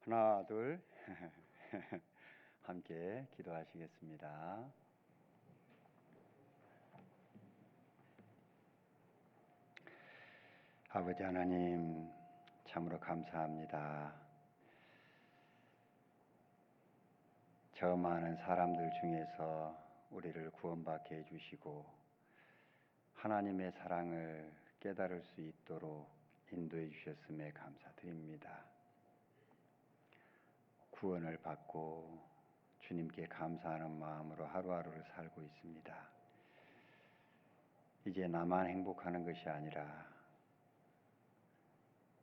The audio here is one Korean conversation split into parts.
하나, 둘, 함께 기도하시겠습니다. 아버지 하나님, 참으로 감사합니다. 저 많은 사람들 중에서 우리를 구원받게 해주시고 하나님의 사랑을 깨달을 수 있도록 인도해 주셨음에 감사드립니다. 구원을 받고 주님께 감사하는 마음으로 하루하루를 살고 있습니다. 이제 나만 행복하는 것이 아니라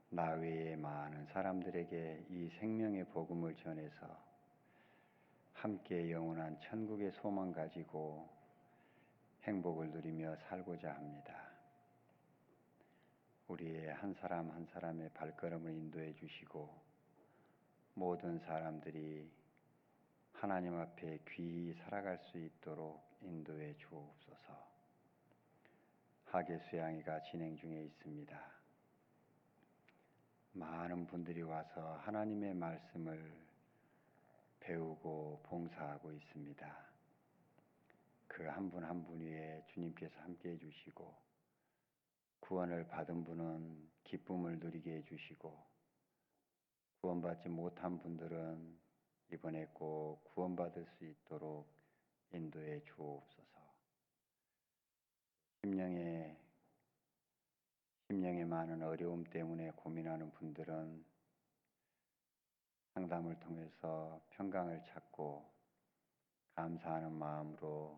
나 외에 많은 사람들에게 이 생명의 복음을 전해서 함께 영원한 천국의 소망 가지고 행복을 누리며 살고자 합니다. 우리의 한 사람 한 사람의 발걸음을 인도해 주시고 모든 사람들이 하나님 앞에 귀히 살아갈 수 있도록 인도해 주옵소서. 학예 수양회가 진행 중에 있습니다. 많은 분들이 와서 하나님의 말씀을 배우고 봉사하고 있습니다. 그 한 분 한 분 위에 주님께서 함께 해주시고 구원을 받은 분은 기쁨을 누리게 해주시고 구원받지 못한 분들은 이번에 꼭 구원받을 수 있도록 인도해 주옵소서. 심령의 많은 어려움 때문에 고민하는 분들은 상담을 통해서 평강을 찾고 감사하는 마음으로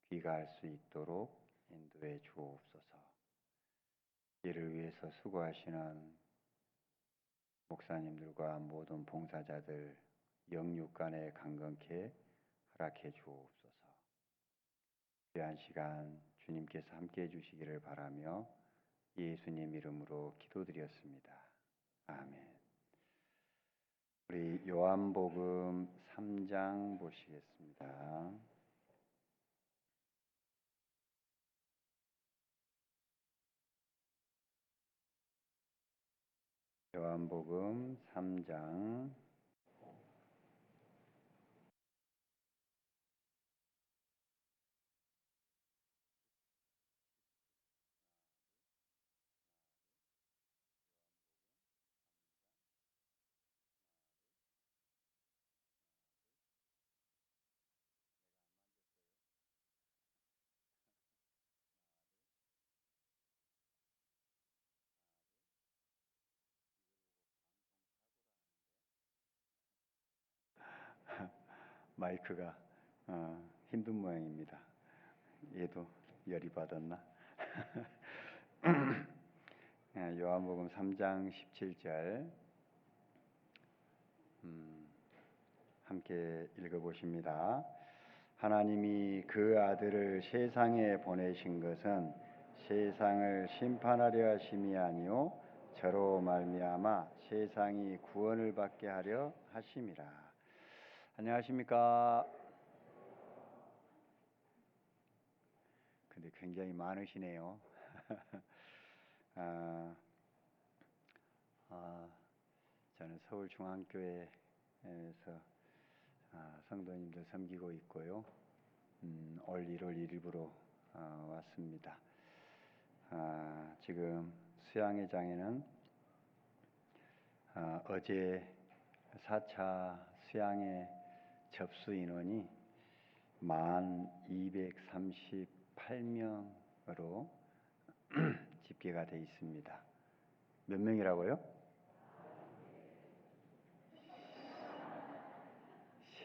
귀가할 수 있도록 인도해 주옵소서. 이를 위해서 수고하시는 목사님들과 모든 봉사자들 영육간에 강건케 허락해 주옵소서. 귀한 시간 주님께서 함께해 주시기를 바라며 예수님 이름으로 기도드렸습니다. 아멘. 우리 요한복음 3장 보시겠습니다. 요한복음 3장 마이크가 힘든 모양입니다. 얘도 열이 받았나? 요한복음 3장 17절 함께 읽어보십니다. 하나님이 그 아들을 세상에 보내신 것은 세상을 심판하려 하심이 아니요 저로 말미암아 세상이 구원을 받게 하려 하심이라. 안녕하십니까? 근데 굉장히 많으시네요. 저는 서울중앙교회에서 성도님들 섬기고 있고요. 올 1월 1일부로 왔습니다. 지금 수양회장에는 어제 4차 수양회 접수 인원이 1238명으로 집계가 되어 있습니다. 몇 명이라고요?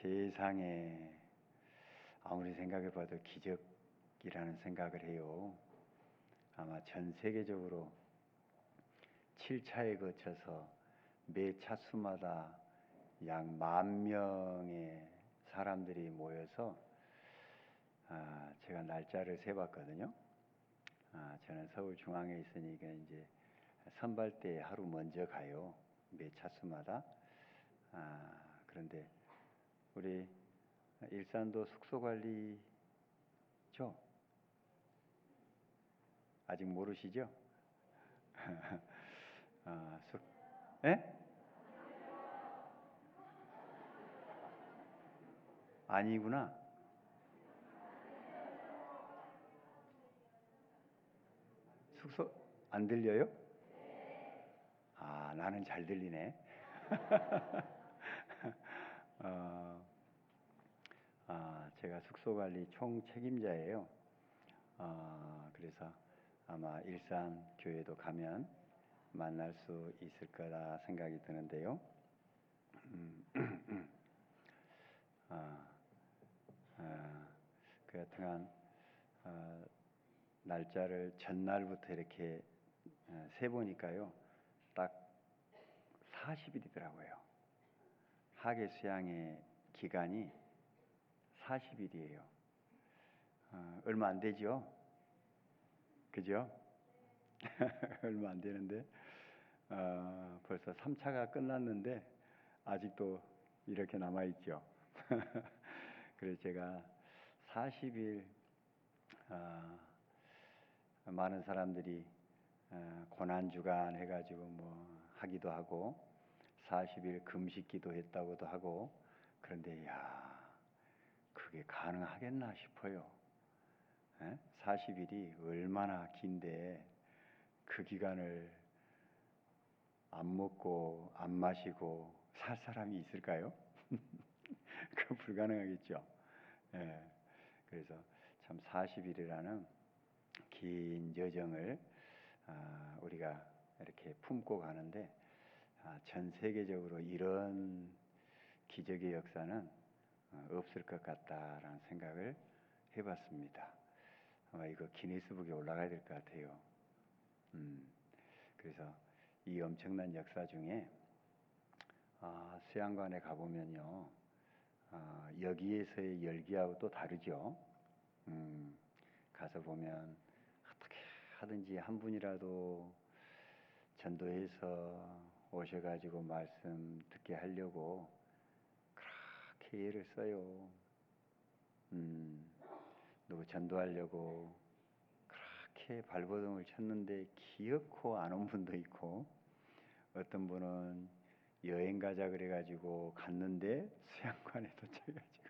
세상에, 아무리 생각해봐도 기적이라는 생각을 해요. 아마 전 세계적으로 7차에 거쳐서 매 차수마다 약 10,000명의 사람들이 모여서 제가 날짜를 세봤거든요. 저는 서울중앙에 있으니까 이제 선발대에 하루 먼저 가요. 매 차수마다. 그런데 우리 일산도 숙소관리죠? 아직 모르시죠? 예? 아니구나. 숙소 안 들려요? 아, 나는 잘 들리네. 어, 제가 숙소 관리 총 책임자예요. 그래서 아마 일산 교회도 가면 만날 수 있을 거라 생각이 드는데요. 음, 아, 아, 그 하여튼간 어, 날짜를 전날부터 이렇게 세보니까요, 딱 40일이더라고요. 하계 수양의 기간이 40일이에요. 얼마 안 되죠? 그죠? 얼마 안 되는데 벌써 3차가 끝났는데 아직도 이렇게 남아있죠. 그래서 제가 40일 많은 사람들이 고난주간 해가지고 뭐 하기도 하고 40일 금식기도 했다고도 하고 그런데 야 그게 가능하겠나 싶어요. 40일이 얼마나 긴데 그 기간을 안 먹고 안 마시고 살 사람이 있을까요? 그 불가능하겠죠. 예. 그래서 참 40일이라는 긴 여정을 우리가 이렇게 품고 가는데 전 세계적으로 이런 기적의 역사는 없을 것 같다라는 생각을 해봤습니다. 아마 이거 기네스북에 올라가야 될 것 같아요. 그래서 이 엄청난 역사 중에 수양관에 가보면요, 여기에서의 열기하고 또 다르죠. 가서 보면 어떻게 하든지 한 분이라도 전도해서 오셔가지고 말씀 듣게 하려고 그렇게 애를 써요. 누구 전도하려고 그렇게 발버둥을 쳤는데 기어코 안 온 분도 있고, 어떤 분은 여행 가자 그래가지고 갔는데 수양관에 도착해가지고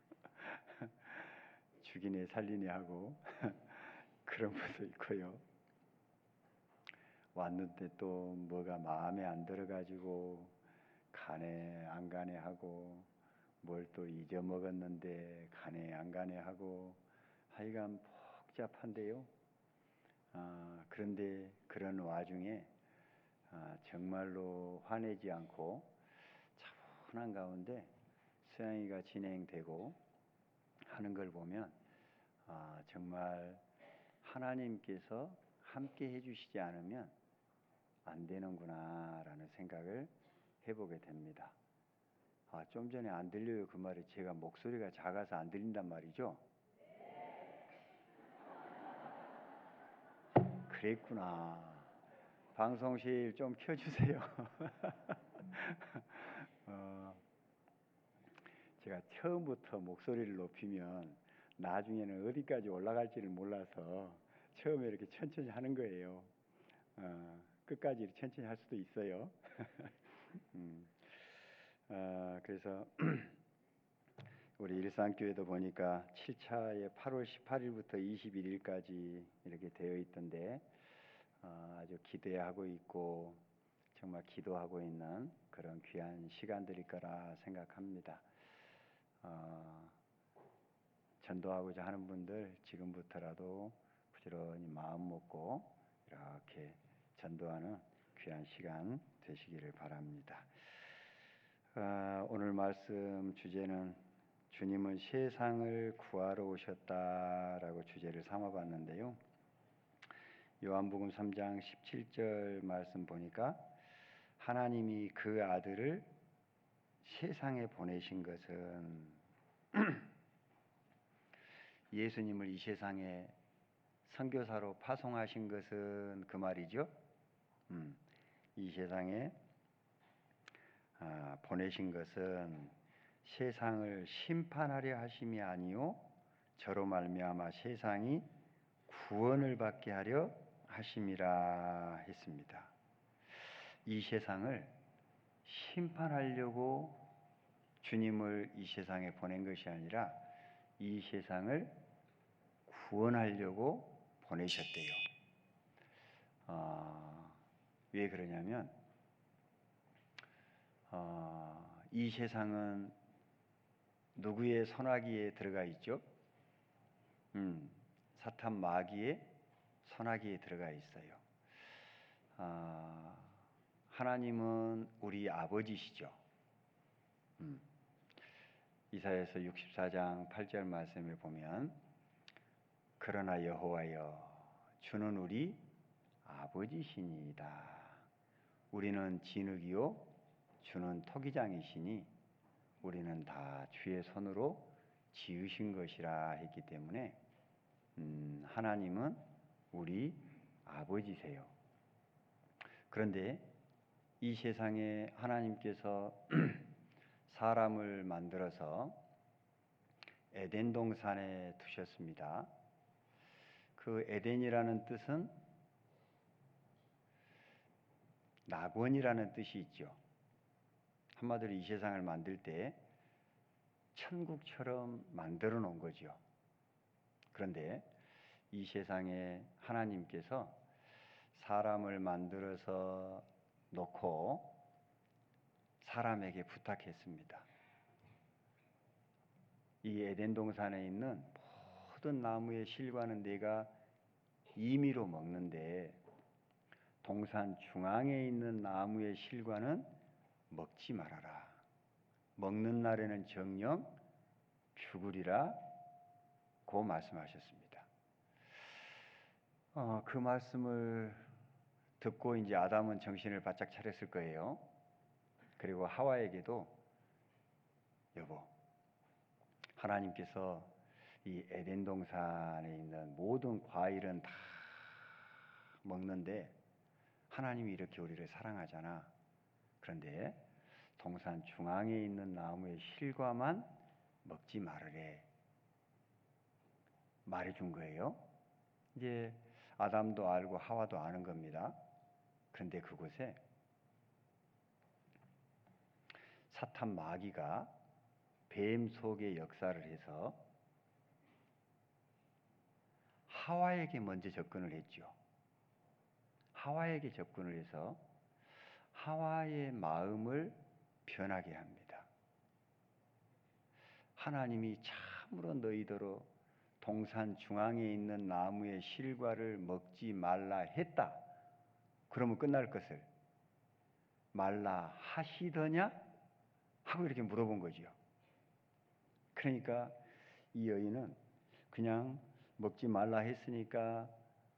죽이네 살리네 하고 그런 분도 있고요. 왔는데 또 뭐가 마음에 안 들어가지고 가네 안 가네 하고 뭘 또 잊어먹었는데 가네 안 가네 하고 하여간 복잡한데요. 그런데 그런 와중에 정말로 화내지 않고 차분한 가운데 수양회가 진행되고 하는 걸 보면 정말 하나님께서 함께 해주시지 않으면 안 되는구나라는 생각을 해보게 됩니다. 좀 전에 안 들려요 그 말이 제가 목소리가 작아서 안 들린단 말이죠? 그랬구나. 방송실 좀 켜주세요. 제가 처음부터 목소리를 높이면 나중에는 어디까지 올라갈지를 몰라서 처음에 이렇게 천천히 하는 거예요. 끝까지 천천히 할 수도 있어요. 그래서 우리 일산교회도 보니까 7차에 8월 18일부터 21일까지 이렇게 되어 있던데 아주 기대하고 있고 정말 기도하고 있는 그런 귀한 시간들일 거라 생각합니다. 전도하고자 하는 분들 지금부터라도 부지런히 마음 먹고 이렇게 전도하는 귀한 시간 되시기를 바랍니다. 오늘 말씀 주제는 주님은 세상을 구하러 오셨다라고 주제를 삼아봤는데요. 요한복음 3장 17절 말씀 보니까 하나님이 그 아들을 세상에 보내신 것은 예수님을 이 세상에 선교사로 파송하신 것은 그 말이죠. 이 세상에 보내신 것은 세상을 심판하려 하심이 아니요 저로 말미암아 세상이 구원을 받게 하려 하심이라 했습니다. 이 세상을 심판하려고 주님을 이 세상에 보낸 것이 아니라 이 세상을 구원하려고 보내셨대요. 왜 그러냐면 이 세상은 누구의 손아귀에 들어가 있죠? 사탄 마귀의 손아귀에 들어가 있어요. 하나님은 우리 아버지시죠. 이사야서 64장 8절 말씀에 보면 그러나 여호와여 주는 우리 아버지시니이다. 우리는 진흙이요 주는 토기장이시니 우리는 다 주의 손으로 지으신 것이라 했기 때문에 하나님은 우리 아버지세요. 그런데 이 세상에 하나님께서 사람을 만들어서 에덴 동산에 두셨습니다. 그 에덴이라는 뜻은 낙원이라는 뜻이 있죠. 한마디로 이 세상을 만들 때 천국처럼 만들어 놓은 거죠. 그런데 이 세상에 하나님께서 사람을 만들어서 놓고 사람에게 부탁했습니다. 이 에덴 동산에 있는 모든 나무의 실과는 네가 임의로 먹는데 동산 중앙에 있는 나무의 실과는 먹지 말아라. 먹는 날에는 정녕 죽으리라 고 말씀하셨습니다. 그 말씀을 듣고 이제 아담은 정신을 바짝 차렸을 거예요. 그리고 하와에게도 여보, 하나님께서 이 에덴 동산에 있는 모든 과일은 다 먹는데 하나님이 이렇게 우리를 사랑하잖아. 그런데 동산 중앙에 있는 나무의 실과만 먹지 말으래 말해준 거예요. 이제 아담도 알고 하와도 아는 겁니다. 그런데 그곳에 사탄 마귀가 뱀 속의 역사를 해서 하와에게 먼저 접근을 했죠. 하와에게 접근을 해서 하와의 마음을 변하게 합니다. 하나님이 참으로 너희더러 동산 중앙에 있는 나무의 실과를 먹지 말라 했다. 그러면 끝날 것을 말라 하시더냐? 하고 이렇게 물어본 거지요. 그러니까 이 여인은 그냥 먹지 말라 했으니까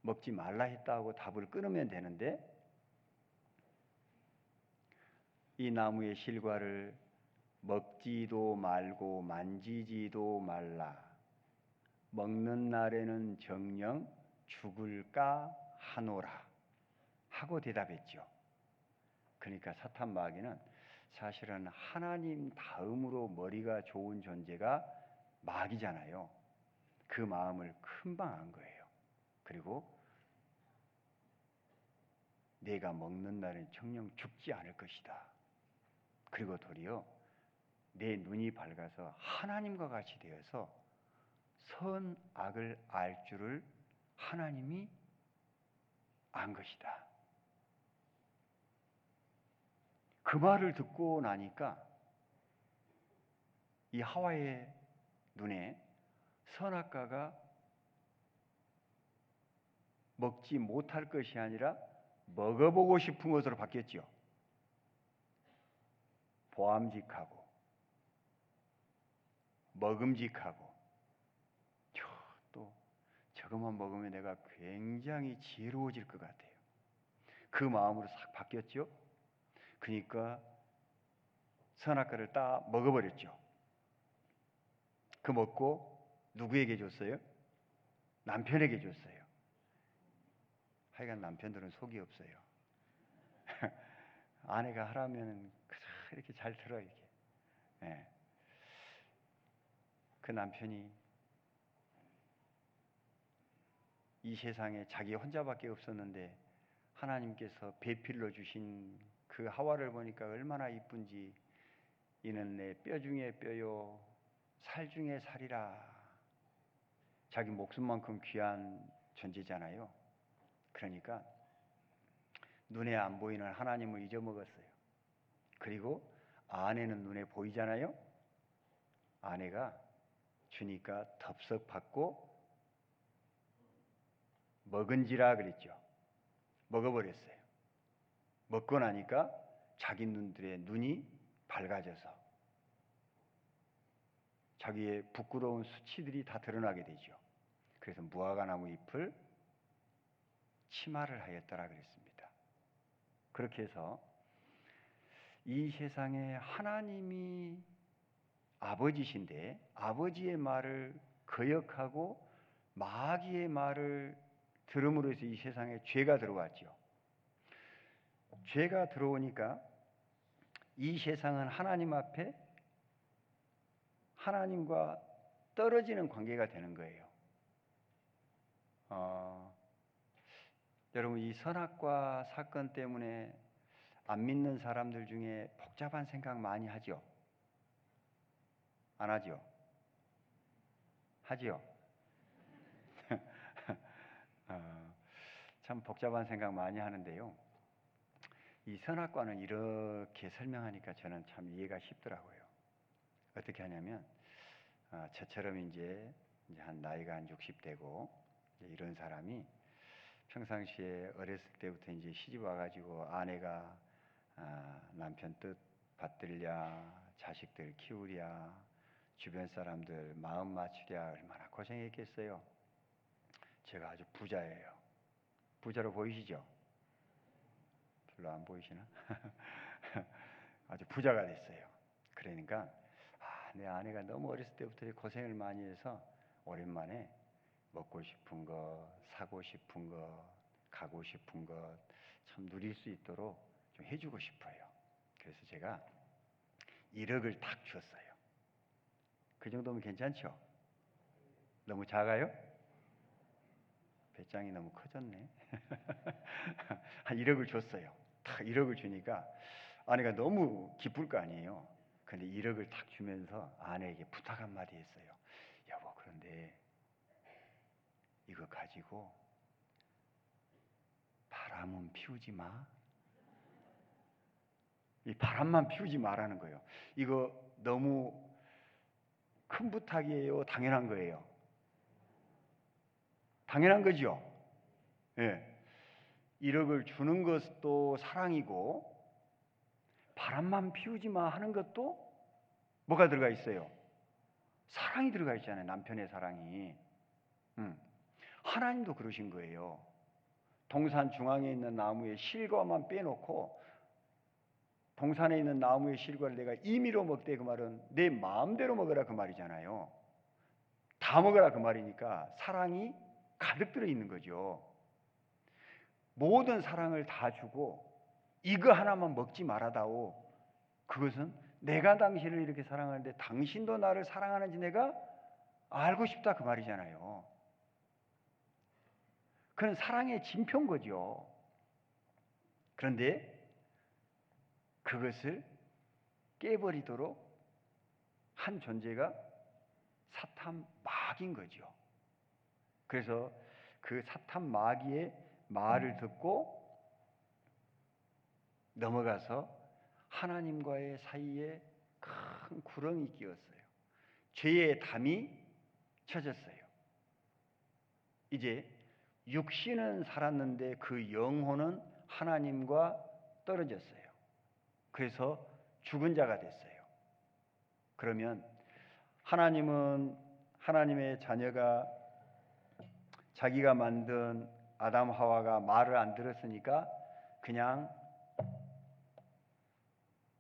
먹지 말라 했다고 답을 끊으면 되는데 이 나무의 실과를 먹지도 말고 만지지도 말라. 먹는 날에는 정녕 죽을까 하노라 하고 대답했죠. 그러니까 사탄 마귀는 사실은 하나님 다음으로 머리가 좋은 존재가 마귀잖아요. 그 마음을 금방 안 거예요. 그리고 내가 먹는 날엔 정녕 죽지 않을 것이다. 그리고 도리어 내 눈이 밝아서 하나님과 같이 되어서 선악을 알 줄을 하나님이 안 것이다. 그 말을 듣고 나니까 이 하와의 눈에 선악과가 먹지 못할 것이 아니라 먹어보고 싶은 것으로 바뀌었죠. 보암직하고 먹음직하고 또 저것만 먹으면 내가 굉장히 지혜로워질 것 같아요. 그 마음으로 싹 바뀌었죠. 그러니까 선악과를 딱 먹어버렸죠. 그 먹고 누구에게 줬어요? 남편에게 줬어요. 하여간 남편들은 속이 없어요. 아내가 하라면 이렇게 잘 들어 이렇게. 네. 그 남편이 이 세상에 자기 혼자밖에 없었는데 하나님께서 배필로 주신 그 하와를 보니까 얼마나 이쁜지 이는 내 뼈 중에 뼈요 살 중에 살이라 자기 목숨만큼 귀한 존재잖아요. 그러니까 눈에 안 보이는 하나님을 잊어먹었어요. 그리고 아내는 눈에 보이잖아요. 아내가 주니까 덥석 받고 먹은지라 그랬죠. 먹어버렸어요. 먹고 나니까 자기 눈이 밝아져서 자기의 부끄러운 수치들이 다 드러나게 되죠. 그래서 무화과나무 잎을 치마를 하였더라 그랬습니다. 그렇게 해서 이 세상에 하나님이 아버지신데 아버지의 말을 거역하고 마귀의 말을 들음으로 해서 이 세상에 죄가 들어왔죠. 죄가 들어오니까 이 세상은 하나님 앞에 하나님과 떨어지는 관계가 되는 거예요. 여러분, 이 선악과 사건 때문에 안 믿는 사람들 중에 복잡한 생각 많이 하죠? 안 하죠? 하죠? 참 복잡한 생각 많이 하는데요. 이 선악과는 이렇게 설명하니까 저는 참 이해가 쉽더라고요. 어떻게 하냐면 저처럼 이제 한 나이가 한 60대고 이런 사람이 평상시에 어렸을 때부터 이제 시집 와가지고 아내가 남편 뜻 받들랴, 자식들 키우랴, 주변 사람들 마음 맞추랴 얼마나 고생했겠어요. 제가 아주 부자예요. 부자로 보이시죠? 별로 안 보이시나? 아주 부자가 됐어요. 그러니까 내 아내가 너무 어렸을 때부터 고생을 많이 해서 오랜만에 먹고 싶은 것, 사고 싶은 것, 가고 싶은 것 참 누릴 수 있도록 좀 해주고 싶어요. 그래서 제가 1억을 딱 줬어요. 그 정도면 괜찮죠? 너무 작아요? 배짱이 너무 커졌네. 한 1억을 줬어요. 딱 1억을 주니까 아내가 너무 기쁠 거 아니에요. 근데 1억을 딱 주면서 아내에게 부탁 한마디 했어요. 여보, 그런데 이거 가지고 바람은 피우지 마. 이 바람만 피우지 마라는 거예요. 이거 너무 큰 부탁이에요? 당연한 거예요? 당연한 거죠? 예. 1억을 주는 것도 사랑이고 바람만 피우지 마 하는 것도 뭐가 들어가 있어요? 사랑이 들어가 있잖아요. 남편의 사랑이. 하나님도 그러신 거예요. 동산 중앙에 있는 나무의 실과만 빼놓고 동산에 있는 나무의 실과를 내가 임의로 먹되 그 말은 내 마음대로 먹으라 그 말이잖아요. 다 먹으라 그 말이니까 사랑이 가득 들어있는 거죠. 모든 사랑을 다 주고 이거 하나만 먹지 말아다오. 그것은 내가 당신을 이렇게 사랑하는데 당신도 나를 사랑하는지 내가 알고 싶다 그 말이잖아요. 그건 사랑의 진표인 거죠. 그런데 그것을 깨버리도록 한 존재가 사탄 마귀인 거죠. 그래서 그 사탄 마귀의 말을 듣고 넘어가서 하나님과의 사이에 큰 구렁이 끼었어요. 죄의 담이 쳐졌어요. 이제 육신은 살았는데 그 영혼은 하나님과 떨어졌어요. 그래서 죽은 자가 됐어요. 그러면 하나님은 하나님의 자녀가 자기가 만든 아담 하와가 말을 안 들었으니까 그냥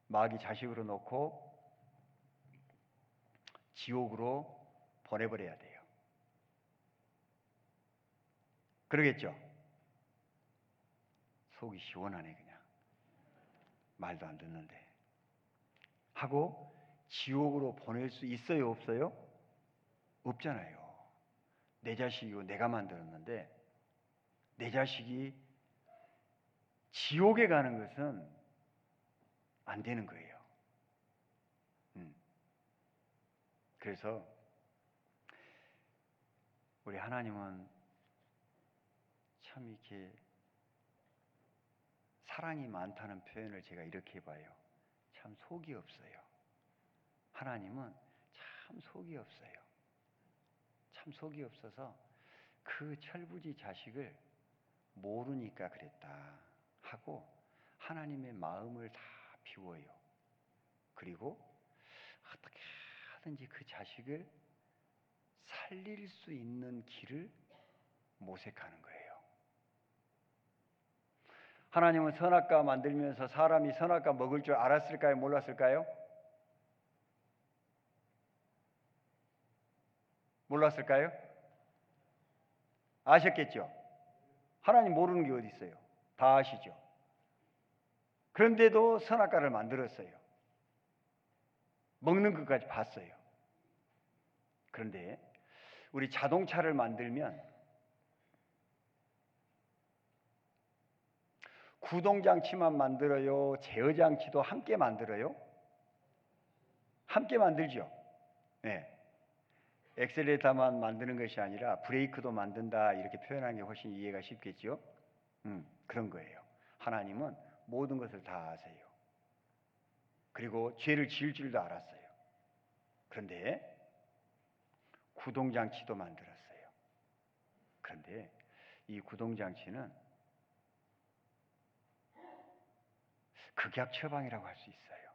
마귀 자식으로 놓고 지옥으로 보내버려야 돼요. 그러겠죠? 속이 시원하네 그냥. 말도 안 듣는데. 하고 지옥으로 보낼 수 있어요 없어요? 없잖아요. 내 자식이고 내가 만들었는데 내 자식이 지옥에 가는 것은 안 되는 거예요. 그래서 우리 하나님은 참 이렇게 사랑이 많다는 표현을 제가 이렇게 봐요. 참 속이 없어요. 하나님은 참 속이 없어요. 참 속이 없어서 그 철부지 자식을 모르니까 그랬다 하고 하나님의 마음을 다 비워요. 그리고 어떻게 하든지 그 자식을 살릴 수 있는 길을 모색하는 거예요. 하나님은 선악과 만들면서 사람이 선악과 먹을 줄 알았을까요? 몰랐을까요? 몰랐을까요? 아셨겠죠? 하나님 모르는 게 어디 있어요? 다 아시죠? 그런데도 선악과를 만들었어요. 먹는 것까지 봤어요. 그런데 우리 자동차를 만들면 구동장치만 만들어요? 제어장치도 함께 만들어요? 함께 만들죠. 네. 엑셀레이터만 만드는 것이 아니라 브레이크도 만든다 이렇게 표현하는 게 훨씬 이해가 쉽겠죠. 그런 거예요. 하나님은 모든 것을 다 아세요. 그리고 죄를 지을 줄도 알았어요. 그런데 구동장치도 만들었어요. 그런데 이 구동장치는 극약 처방이라고 할 수 있어요.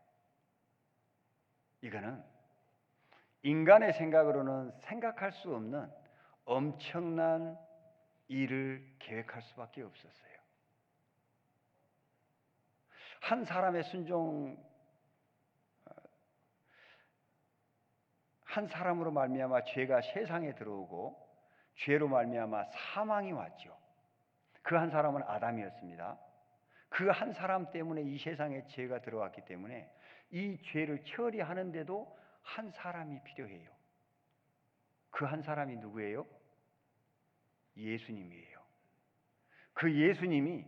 이거는 인간의 생각으로는 생각할 수 없는 엄청난 일을 계획할 수밖에 없었어요. 한 사람의 한 사람으로 말미암아 죄가 세상에 들어오고 죄로 말미암아 사망이 왔죠. 그 한 사람은 아담이었습니다. 그 한 사람 때문에 이 세상에 죄가 들어왔기 때문에 이 죄를 처리하는데도 한 사람이 필요해요. 그 한 사람이 누구예요? 예수님이에요. 그 예수님이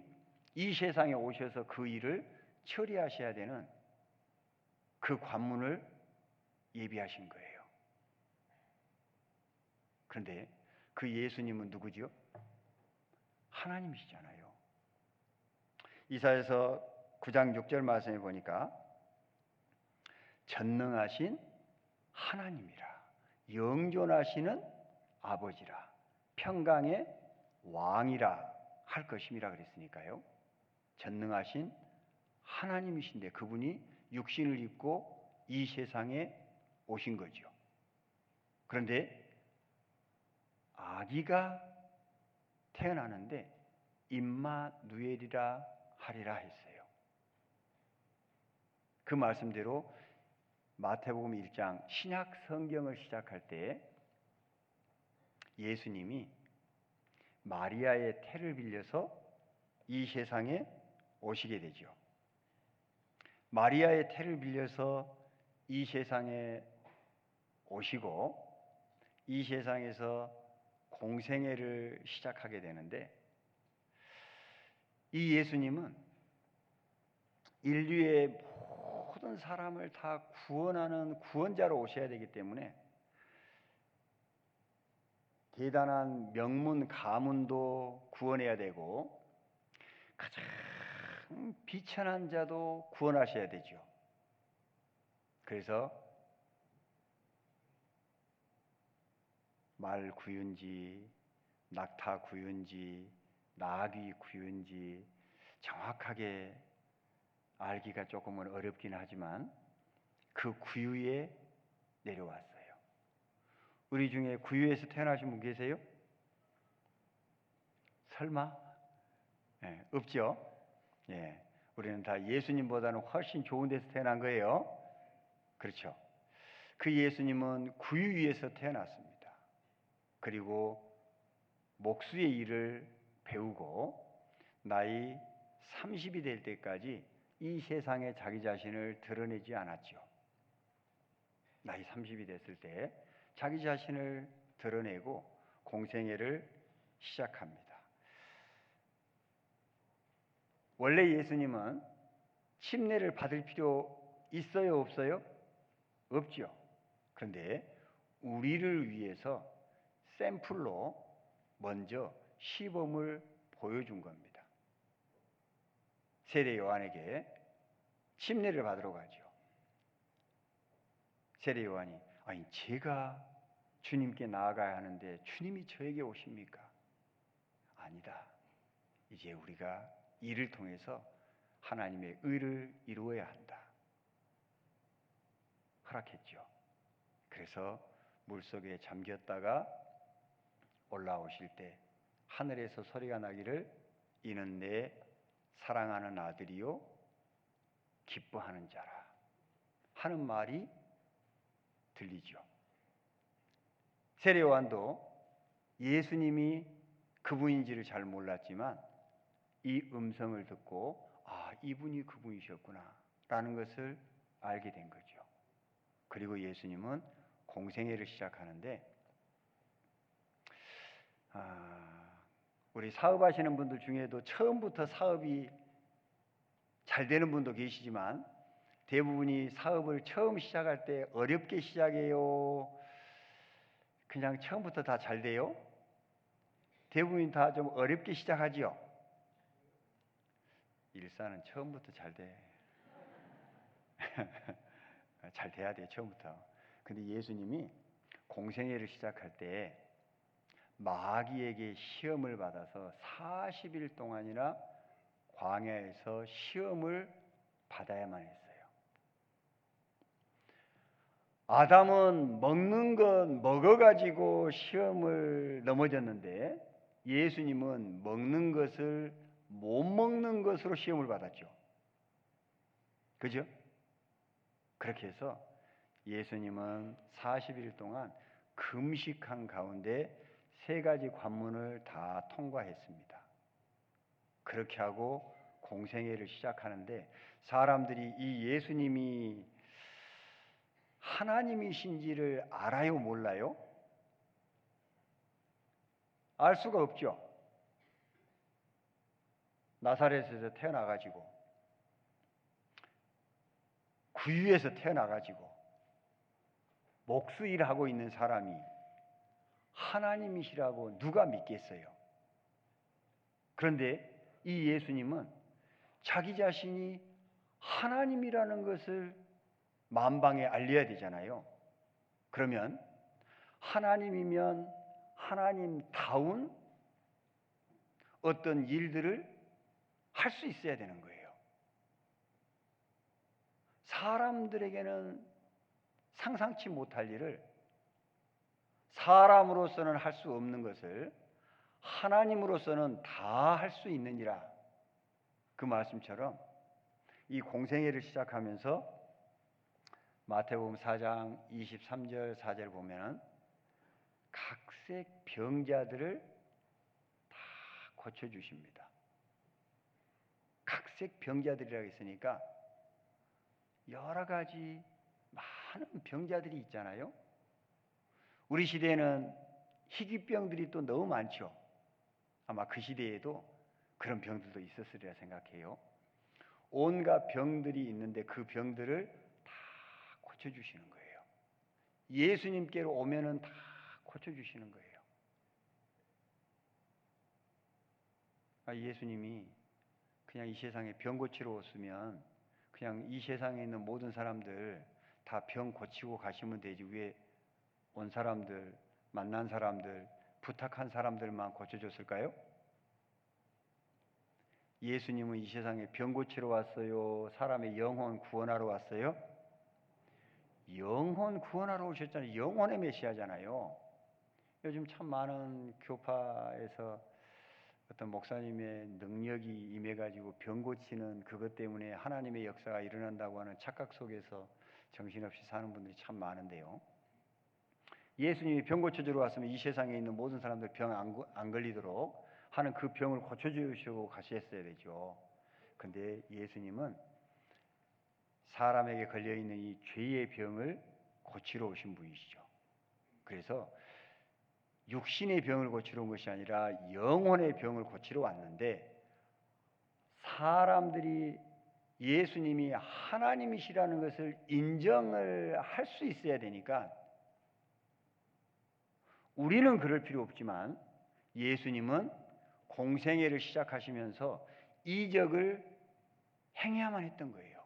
이 세상에 오셔서 그 일을 처리하셔야 되는 그 관문을 예비하신 거예요. 그런데 그 예수님은 누구죠? 하나님이시잖아요. 이사야서 9장 6절 말씀에 보니까 전능하신 하나님이라 영존하시는 아버지라 평강의 왕이라 할 것임이라 그랬으니까요. 전능하신 하나님이신데 그분이 육신을 입고 이 세상에 오신 거죠. 그런데 아기가 태어나는데 임마누엘이라 하리라 했어요. 그 말씀대로 마태복음 1장 신약 성경을 시작할 때 예수님이 마리아의 태를 빌려서 이 세상에 오시게 되죠. 마리아의 태를 빌려서 이 세상에 오시고 이 세상에서 공생애를 시작하게 되는데 이 예수님은 인류의 모든 사람을 다 구원하는 구원자로 오셔야 되기 때문에 대단한 명문 가문도 구원해야 되고 가장 비천한 자도 구원하셔야 되죠. 그래서 말 구윤지, 낙타 구윤지, 나귀 구윤지 정확하게 알기가 조금은 어렵긴 하지만 그 구유에 내려왔어요. 우리 중에 구유에서 태어나신 분 계세요? 설마? 네, 없죠? 예, 우리는 다 예수님보다는 훨씬 좋은 데서 태어난 거예요. 그렇죠? 그 예수님은 구유 위에서 태어났습니다. 그리고 목수의 일을 배우고 나이 30이 될 때까지 이 세상에 자기 자신을 드러내지 않았죠. 나이 30이 됐을 때 자기 자신을 드러내고 공생애를 시작합니다. 원래 예수님은 침례를 받을 필요 있어요, 없어요? 없죠. 그런데 우리를 위해서 샘플로 먼저 시범을 보여준 겁니다. 세례 요한에게 침례를 받으러 가죠. 세례 요한이 아니 제가 주님께 나아가야 하는데 주님이 저에게 오십니까? 아니다. 이제 우리가 이를 통해서 하나님의 의를 이루어야 한다. 허락했죠. 그래서 물속에 잠겼다가 올라오실 때 하늘에서 소리가 나기를 이는 내 사랑하는 아들이요 기뻐하는 자라 하는 말이 들리죠. 세례 요한도 예수님이 그분인지를 잘 몰랐지만 이 음성을 듣고 아, 이분이 그분이셨구나 라는 것을 알게 된 거죠. 그리고 예수님은 공생애를 시작하는데 우리 사업하시는 분들 중에도 처음부터 사업이 잘 되는 분도 계시지만 대부분이 사업을 처음 시작할 때 어렵게 시작해요? 그냥 처음부터 다 잘 돼요? 대부분이 다 좀 어렵게 시작하지요? 일사는 처음부터 잘 돼. 잘 돼야 돼요, 처음부터. 근데 예수님이 공생애를 시작할 때 마귀에게 시험을 받아서 40일 동안이나 광야에서 시험을 받아야만 했어요. 아담은 먹는 것 먹어가지고 시험을 넘어졌는데 예수님은 먹는 것을 못 먹는 것으로 시험을 받았죠. 그죠? 그렇게 해서 예수님은 40일 동안 금식한 가운데 3가지 관문을 다 통과했습니다. 그렇게 하고 공생애를 시작하는데 사람들이 이 예수님이 하나님이신지를 알아요, 몰라요? 알 수가 없죠. 나사렛에서 태어나가지고 구유에서 태어나가지고 목수일 하고 있는 사람이 하나님이시라고 누가 믿겠어요? 그런데 이 예수님은 자기 자신이 하나님이라는 것을 만방에 알려야 되잖아요. 그러면 하나님이면 하나님다운 어떤 일들을 할 수 있어야 되는 거예요. 사람들에게는 상상치 못할 일을 사람으로서는 할 수 없는 것을 하나님으로서는 다 할 수 있느니라. 그 말씀처럼 이 공생애를 시작하면서 마태복음 4장 23절 4절 보면은 각색 병자들을 다 고쳐주십니다. 각색 병자들이라고 했으니까 여러 가지 많은 병자들이 있잖아요. 우리 시대에는 희귀병들이 또 너무 많죠. 아마 그 시대에도 그런 병들도 있었으리라 생각해요. 온갖 병들이 있는데 그 병들을 다 고쳐주시는 거예요. 예수님께로 오면은 다 고쳐주시는 거예요. 예수님이 그냥 이 세상에 병 고치러 오시면 그냥 이 세상에 있는 모든 사람들 다 병 고치고 가시면 되지 왜 온 사람들, 만난 사람들, 부탁한 사람들만 고쳐줬을까요? 예수님은 이 세상에 병 고치러 왔어요? 사람의 영혼 구원하러 왔어요? 영혼 구원하러 오셨잖아요. 영혼의 메시아잖아요. 요즘 참 많은 교파에서 어떤 목사님의 능력이 임해가지고 병 고치는 그것 때문에 하나님의 역사가 일어난다고 하는 착각 속에서 정신없이 사는 분들이 참 많은데요. 예수님이 병 고쳐주러 왔으면 이 세상에 있는 모든 사람들 병 안 걸리도록 하는 그 병을 고쳐주시고 가셨어야 되죠. 근데 예수님은 사람에게 걸려있는 이 죄의 병을 고치러 오신 분이시죠. 그래서 육신의 병을 고치러 온 것이 아니라 영혼의 병을 고치러 왔는데 사람들이 예수님이 하나님이시라는 것을 인정을 할 수 있어야 되니까 우리는 그럴 필요 없지만 예수님은 공생애를 시작하시면서 이적을 행해야만 했던 거예요.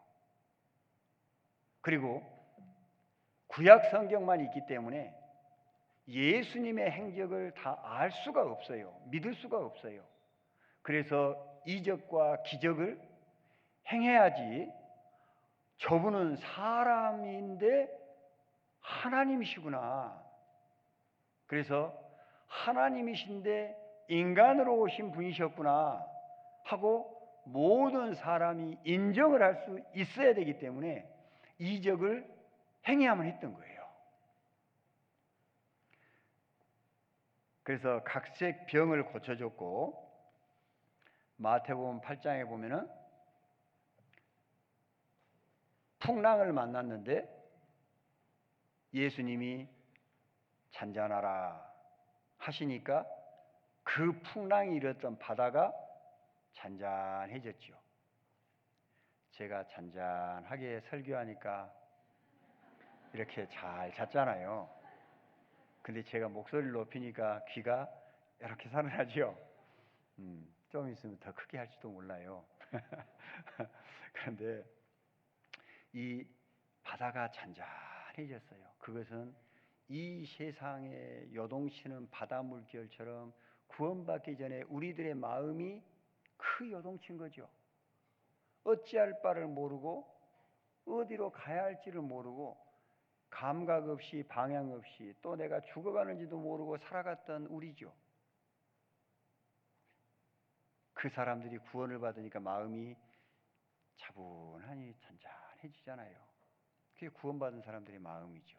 그리고 구약 성경만 있기 때문에 예수님의 행적을 다 알 수가 없어요. 믿을 수가 없어요. 그래서 이적과 기적을 행해야지 저분은 사람인데 하나님이시구나. 그래서 하나님이신데 인간으로 오신 분이셨구나 하고 모든 사람이 인정을 할 수 있어야 되기 때문에 이적을 행해야만 했던 거예요. 그래서 각색 병을 고쳐줬고 마태복음 8장에 보면은 풍랑을 만났는데 예수님이 잔잔하라 하시니까 그 풍랑이 일었던 바다가 잔잔해졌죠. 제가 잔잔하게 설교하니까 이렇게 잘 잤잖아요. 근데 제가 목소리를 높이니까 귀가 이렇게 살아나죠. 좀 있으면 더 크게 할지도 몰라요. 그런데 이 바다가 잔잔해졌어요. 그것은 이 세상에 요동치는 바다 물결처럼 구원받기 전에 우리들의 마음이 요동친 거죠. 어찌할 바를 모르고 어디로 가야 할지를 모르고 감각 없이 방향 없이 또 내가 죽어가는지도 모르고 살아갔던 우리죠. 그 사람들이 구원을 받으니까 마음이 차분하니 잔잔해지잖아요. 그게 구원받은 사람들의 마음이죠.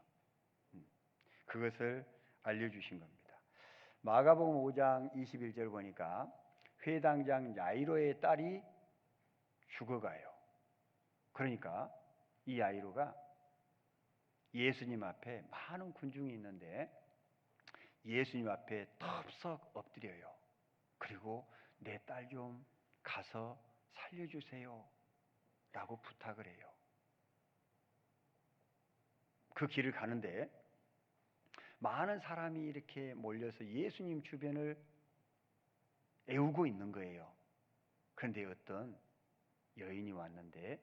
그것을 알려주신 겁니다. 마가복음 5장 21절 보니까 회당장 야이로의 딸이 죽어가요. 그러니까 이 야이로가 예수님 앞에 많은 군중이 있는데 예수님 앞에 덥석 엎드려요. 그리고 내 딸 좀 가서 살려주세요 라고 부탁을 해요. 그 길을 가는데 많은 사람이 이렇게 몰려서 예수님 주변을 애우고 있는 거예요. 그런데 어떤 여인이 왔는데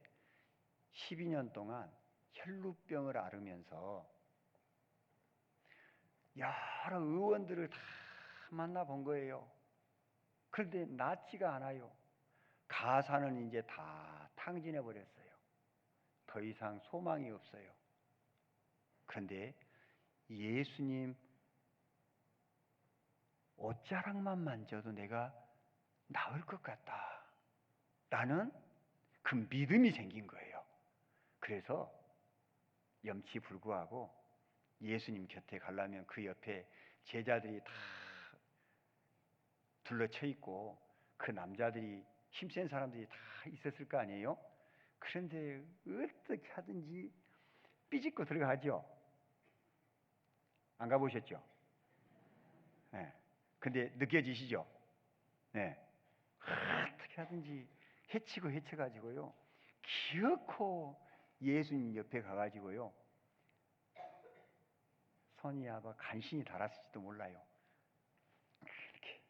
12년 동안 혈루병을 앓으면서 여러 의원들을 다 만나본 거예요. 그런데 낫지가 않아요. 가사는 이제 다 탕진해 버렸어요. 더 이상 소망이 없어요. 그런데 예수님 옷자락만 만져도 내가 나을 것 같다 라는 그 믿음이 생긴 거예요. 그래서 염치불구하고 예수님 곁에 가려면 그 옆에 제자들이 다 둘러쳐 있고 그 남자들이 힘센 사람들이 다 있었을 거 아니에요? 그런데 어떻게 하든지 삐짓고 들어가죠. 안 가보셨죠? 네. 근데 느껴지시죠? 네. 어떻게 하든지 해치고 해쳐가지고요. 기어코 예수님 옆에 가가지고요. 손이 아마 간신히 닳았을지도 몰라요. 이렇게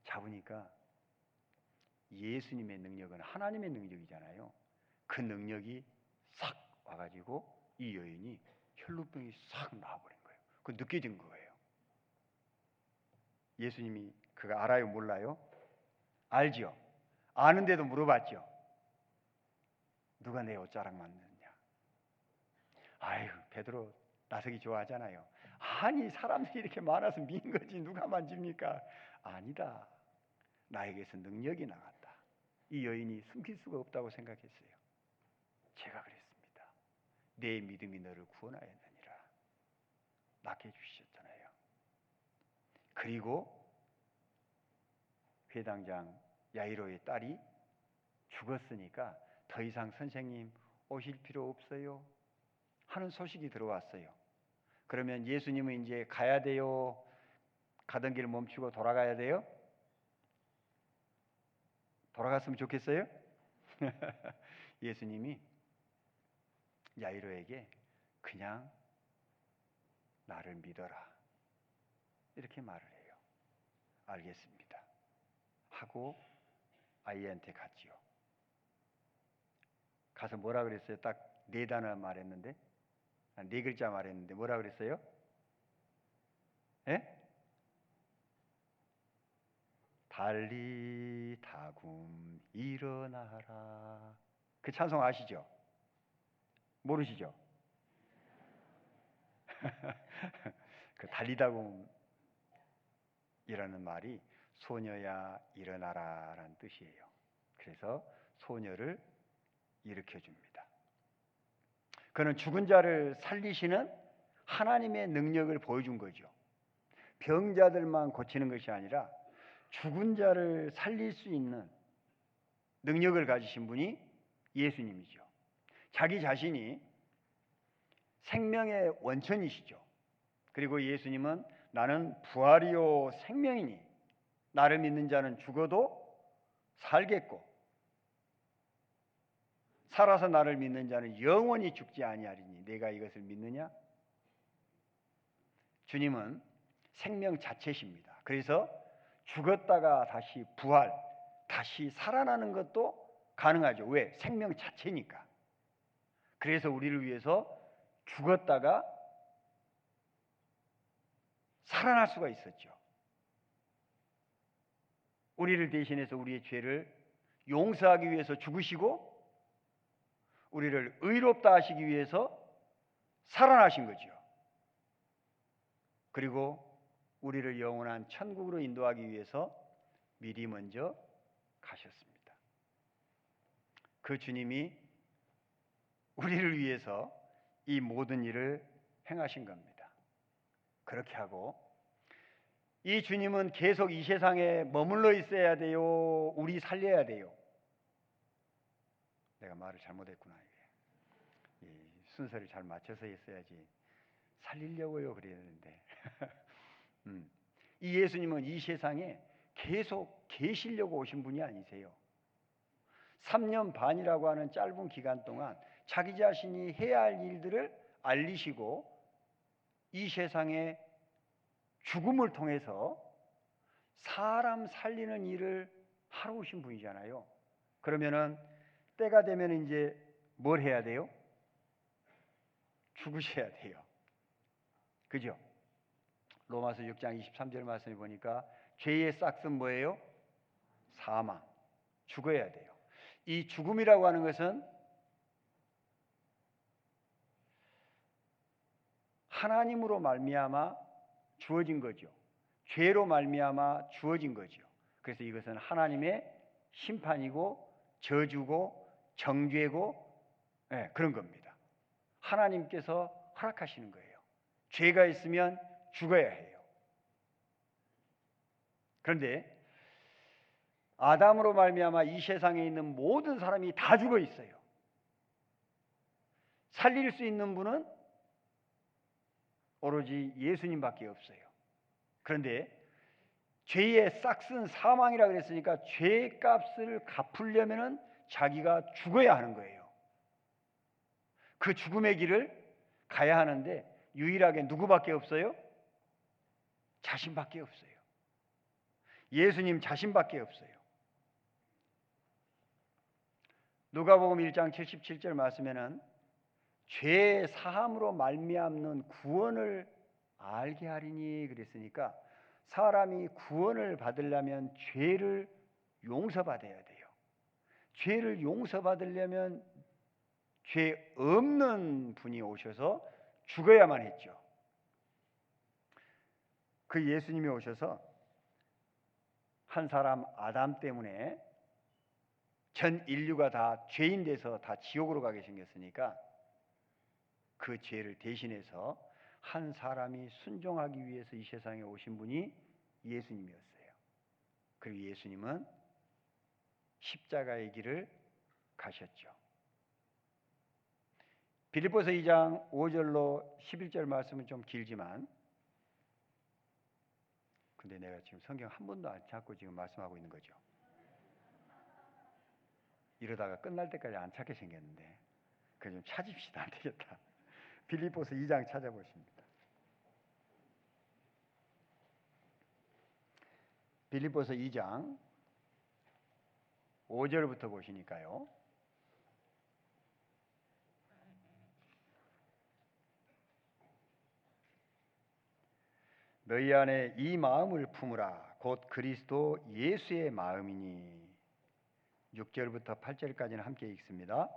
잡으니까 예수님의 능력은 하나님의 능력이잖아요. 그 능력이 싹 와가지고 이 여인이 혈루병이 싹 나와버린 거예요. 그 느껴진 거예요. 예수님이 그거 알아요? 몰라요? 알죠? 아는데도 물어봤죠. 누가 내 옷자락 만드느냐? 아유, 베드로 나서기 좋아하잖아요. 아니, 사람들이 이렇게 많아서 민 거지 누가 만집니까? 아니다. 나에게서 능력이 나갔다. 이 여인이 숨길 수가 없다고 생각했어요. 제가 그랬습니다. 내 믿음이 너를 구원하였느니라. 낫게 해주셨잖아요. 그리고 회당장 야이로의 딸이 죽었으니까 더 이상 선생님 오실 필요 없어요 하는 소식이 들어왔어요. 그러면 예수님은 이제 가야 돼요? 가던 길 멈추고 돌아가야 돼요? 돌아갔으면 좋겠어요? 예수님이 야이로에게 그냥 나를 믿어라. 이렇게 말을 해요. 알겠습니다. 하고 아이한테 갔지요. 가서 뭐라 그랬어요? 딱 네 단어 말했는데, 네 글자 말했는데 뭐라 그랬어요? 예? 달리 다굼 일어나라. 그 찬송 아시죠? 모르시죠? 그 달리다굼이라는 말이 소녀야 일어나라라는 뜻이에요. 그래서 소녀를 일으켜줍니다. 그는 죽은 자를 살리시는 하나님의 능력을 보여준 거죠. 병자들만 고치는 것이 아니라 죽은 자를 살릴 수 있는 능력을 가지신 분이 예수님이죠. 자기 자신이 생명의 원천이시죠. 그리고 예수님은 나는 부활이요 생명이니 나를 믿는 자는 죽어도 살겠고 살아서 나를 믿는 자는 영원히 죽지 아니하리니 내가 이것을 믿느냐? 주님은 생명 자체십니다. 그래서 죽었다가 다시 부활, 다시 살아나는 것도 가능하죠. 왜? 생명 자체니까. 그래서 우리를 위해서 죽었다가 살아날 수가 있었죠. 우리를 대신해서 우리의 죄를 용서하기 위해서 죽으시고 우리를 의롭다 하시기 위해서 살아나신 거죠. 그리고 우리를 영원한 천국으로 인도하기 위해서 미리 먼저 가셨습니다. 그 주님이 우리를 위해서 이 모든 일을 행하신 겁니다. 그렇게 하고 이 주님은 계속 이 세상에 머물러 있어야 돼요? 우리 살려야 돼요? 내가 말을 잘못했구나. 이 순서를 잘 맞춰서 했어야지. 살리려고요 그랬는데 이 예수님은 이 세상에 계속 계시려고 오신 분이 아니세요. 3년 반이라고 하는 짧은 기간 동안 자기 자신이 해야 할 일들을 알리시고 이 세상에 죽음을 통해서 사람 살리는 일을 하러 오신 분이잖아요. 그러면은 때가 되면 이제 뭘 해야 돼요? 죽으셔야 돼요. 그죠? 로마서 6장 23절 말씀에 보니까 죄의 싹은 뭐예요? 사망. 죽어야 돼요. 이 죽음이라고 하는 것은 하나님으로 말미암아 주어진 거죠. 죄로 말미암아 주어진 거죠. 그래서 이것은 하나님의 심판이고 저주고 정죄고 그런 겁니다. 하나님께서 허락하시는 거예요. 죄가 있으면 죽어야 해요. 그런데 아담으로 말미암아 이 세상에 있는 모든 사람이 다 죽어 있어요. 살릴 수 있는 분은 오로지 예수님밖에 없어요. 그런데 죄의 싹은 사망이라 그랬으니까 죄값을 갚으려면은 자기가 죽어야 하는 거예요. 그 죽음의 길을 가야 하는데 유일하게 누구밖에 없어요? 자신밖에 없어요. 예수님 자신밖에 없어요. 누가복음 1장 77절 말씀에는 죄 사함으로 말미암는 구원을 알게 하리니 그랬으니까 사람이 구원을 받으려면 죄를 용서받아야 돼요. 죄를 용서받으려면 죄 없는 분이 오셔서 죽어야만 했죠. 그 예수님이 오셔서 한 사람 아담 때문에 전 인류가 다 죄인 돼서 다 지옥으로 가게 생겼으니까 그 죄를 대신해서 한 사람이 순종하기 위해서 이 세상에 오신 분이 예수님이었어요. 그리고 예수님은 십자가의 길을 가셨죠. 빌립보서 2장 5절로 11절 말씀은 좀 길지만 근데 내가 지금 성경 한 번도 안 찾고 지금 말씀하고 있는 거죠. 이러다가 끝날 때까지 안 찾게 생겼는데 그거 좀 찾읍시다. 안 되겠다. 빌립보서 2장 찾아보십니다. 빌립보서 2장 5절부터 보시니까요. 너희 안에 이 마음을 품으라. 곧 그리스도 예수의 마음이니. 6절부터 8절까지는 함께 읽습니다.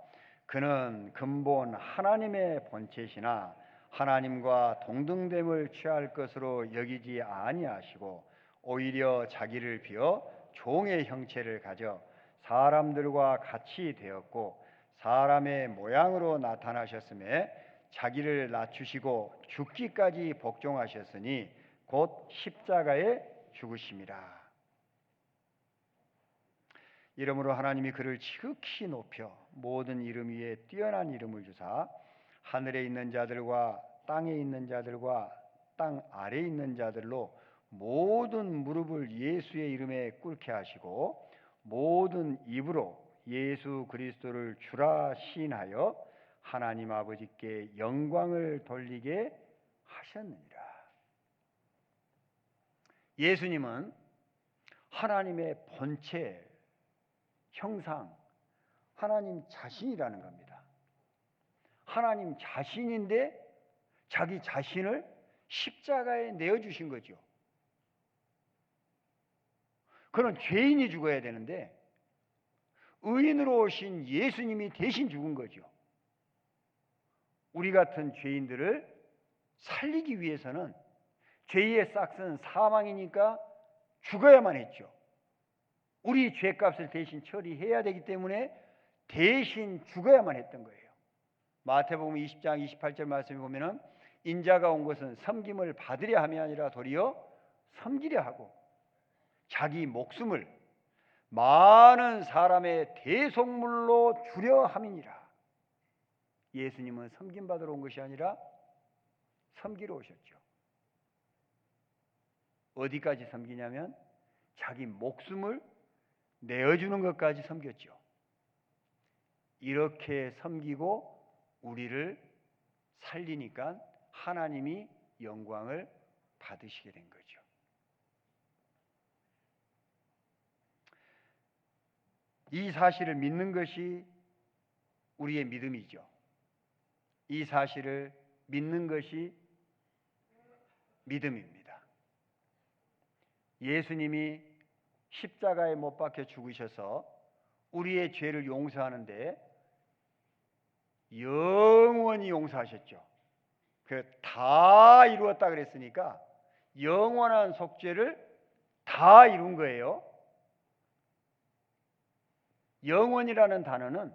그는 근본 하나님의 본체시나 하나님과 동등됨을 취할 것으로 여기지 아니하시고 오히려 자기를 비어 종의 형체를 가져 사람들과 같이 되었고 사람의 모양으로 나타나셨음에 자기를 낮추시고 죽기까지 복종하셨으니 곧 십자가에 죽으심이라. 이러므로 하나님이 그를 지극히 높여 모든 이름 위에 뛰어난 이름을 주사 하늘에 있는 자들과 땅에 있는 자들과 땅 아래에 있는 자들로 모든 무릎을 예수의 이름에 꿇게 하시고 모든 입으로 예수 그리스도를 주라 시인하여 하나님 아버지께 영광을 돌리게 하셨느니라. 예수님은 하나님의 본체, 형상, 하나님 자신이라는 겁니다. 하나님 자신인데 자기 자신을 십자가에 내어주신 거죠. 그는 죄인이 죽어야 되는데 의인으로 오신 예수님이 대신 죽은 거죠. 우리 같은 죄인들을 살리기 위해서는 죄의 싹은 사망이니까 죽어야만 했죠. 우리 죄값을 대신 처리해야 되기 때문에 대신 죽어야만 했던 거예요. 마태복음 20장 28절 말씀에 보면은 인자가 온 것은 섬김을 받으려 함이 아니라 도리어 섬기려 하고 자기 목숨을 많은 사람의 대속물로 주려 함이니라. 예수님은 섬김 받으러 온 것이 아니라 섬기러 오셨죠. 어디까지 섬기냐면 자기 목숨을 내어주는 것까지 섬겼죠. 이렇게 섬기고 우리를 살리니까 하나님이 영광을 받으시게 된 거죠. 이 사실을 믿는 것이 우리의 믿음이죠. 이 사실을 믿는 것이 믿음입니다. 예수님이 십자가에 못 박혀 죽으셔서 우리의 죄를 용서하는데 영원히 용서하셨죠. 다 이루었다 그랬으니까 영원한 속죄를 다 이룬 거예요. 영원이라는 단어는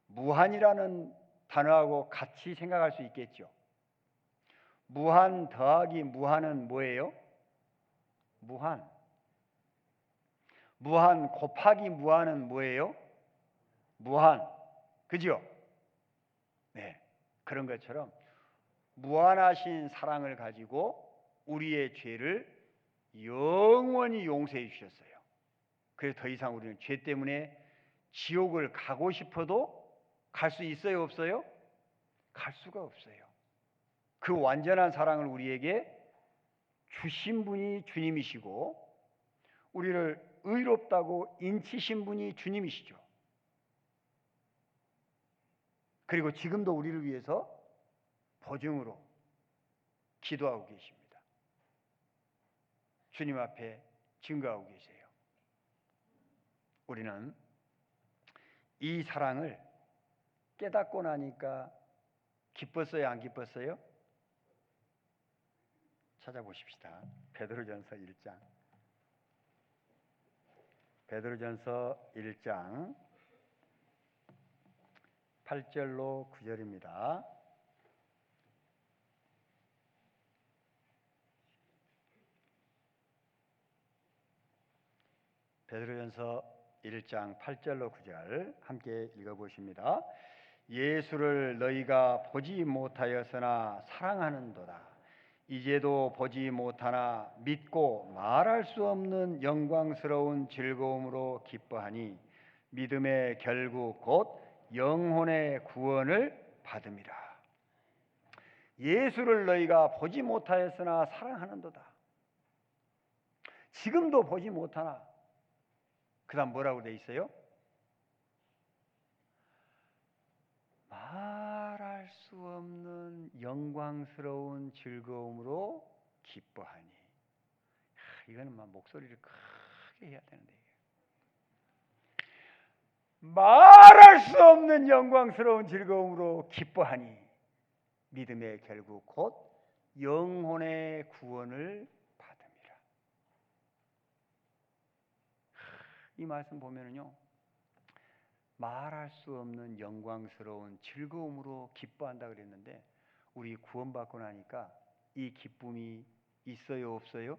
무한이라는 단어하고 같이 생각할 수 있겠죠. 무한 더하기 무한은 뭐예요? 무한. 무한 곱하기 무한은 뭐예요? 무한. 그죠? 네. 그런 것처럼 무한하신 사랑을 가지고 우리의 죄를 영원히 용서해 주셨어요. 그래서 더 이상 우리는 죄 때문에 지옥을 가고 싶어도 갈 수 있어요, 없어요? 갈 수가 없어요. 그 완전한 사랑을 우리에게 주신 분이 주님이시고 우리를 의롭다고 인치신 분이 주님이시죠. 그리고 지금도 우리를 위해서 보증으로 기도하고 계십니다. 주님 앞에 증거하고 계세요. 우리는 이 사랑을 깨닫고 나니까 기뻤어요, 안 기뻤어요? 찾아보십시다. 베드로전서 1장. 베드로전서 1장 8절로 9절입니다. 베드로전서 1장 8절로 9절 함께 읽어보십니다. 예수를 너희가 보지 못하였으나 사랑하는도다. 이제도 보지 못하나 믿고 말할 수 없는 영광스러운 즐거움으로 기뻐하니 믿음의 결국 곧 영혼의 구원을 받음이라. 예수를 너희가 보지 못하였으나 사랑하는도다. 지금도 보지 못하나. 그 다음 뭐라고 돼 있어요? 말할 수 없는 영광스러운 즐거움으로 기뻐하니. 이거는 막 목소리를 크게 해야 되는데, 말할 수 없는 영광스러운 즐거움으로 기뻐하니 믿음의 결국 곧 영혼의 구원을 받음이라. 이 말씀 보면은요, 말할 수 없는 영광스러운 즐거움으로 기뻐한다 그랬는데, 우리 구원받고 나니까 이 기쁨이 있어요, 없어요?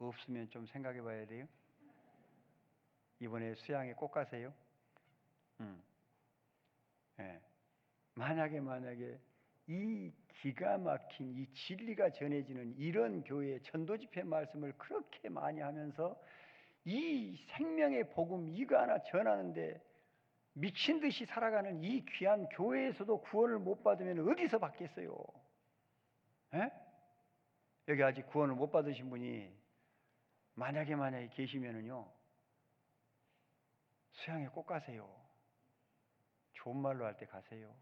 없으면 좀 생각해 봐야 돼요. 이번에 수양에 꼭 가세요. 네. 만약에 이 기가 막힌 이 진리가 전해지는 이런 교회 전도 집회 말씀을 그렇게 많이 하면서 이 생명의 복음 이거 하나 전하는데 미친 듯이 살아가는 이 귀한 교회에서도 구원을 못 받으면 어디서 받겠어요? 에? 여기 아직 구원을 못 받으신 분이 만약에 계시면은요, 수양에 꼭 가세요. 좋은 말로 할 때 가세요.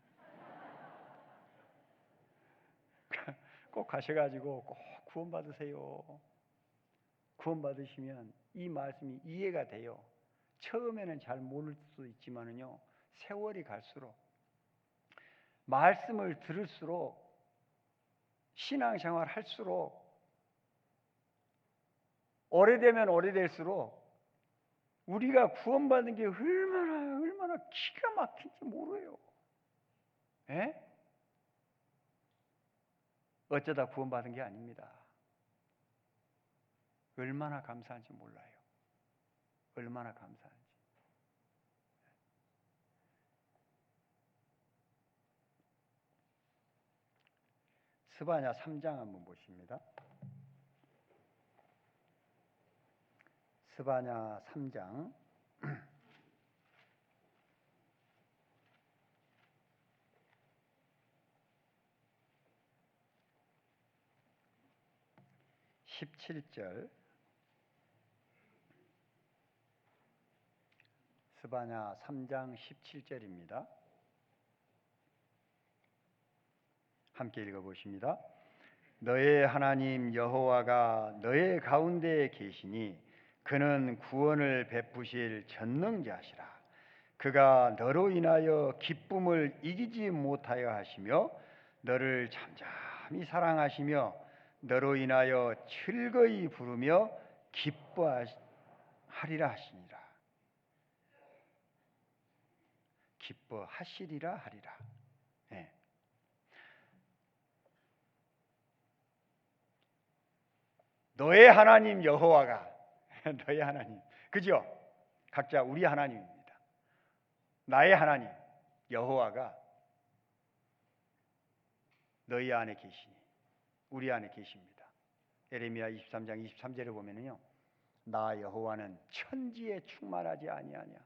꼭 가셔가지고 꼭 구원 받으세요. 구원 받으시면 이 말씀이 이해가 돼요. 처음에는 잘 모를 수도 있지만은요, 세월이 갈수록 말씀을 들을수록 신앙생활 할수록 오래되면 오래될수록 우리가 구원받은 게 얼마나 기가 막힌지 모르요. 에? 어쩌다 구원받은 게 아닙니다. 얼마나 감사한지 몰라요. 얼마나 감사한지. 스바냐 3장 한번 보십니다. 스바냐 3장 17절. 스바냐 3장 17절입니다. 함께 읽어보십니다. 너의 하나님 여호와가 너의 가운데에 계시니 그는 구원을 베푸실 전능자시라. 그가 너로 인하여 기쁨을 이기지 못하여 하시며 너를 잠잠히 사랑하시며 너로 인하여 즐거이 부르며 기뻐하리라 하시니라. 기뻐하시리라 하리라. 네. 너의 하나님 여호와가 너의 하나님, 그죠? 각자 우리 하나님입니다. 나의 하나님 여호와가 너희 안에 계시니 우리 안에 계십니다. 예레미야 23장 23절에 보면은요, 나 여호와는 천지에 충만하지 아니하냐.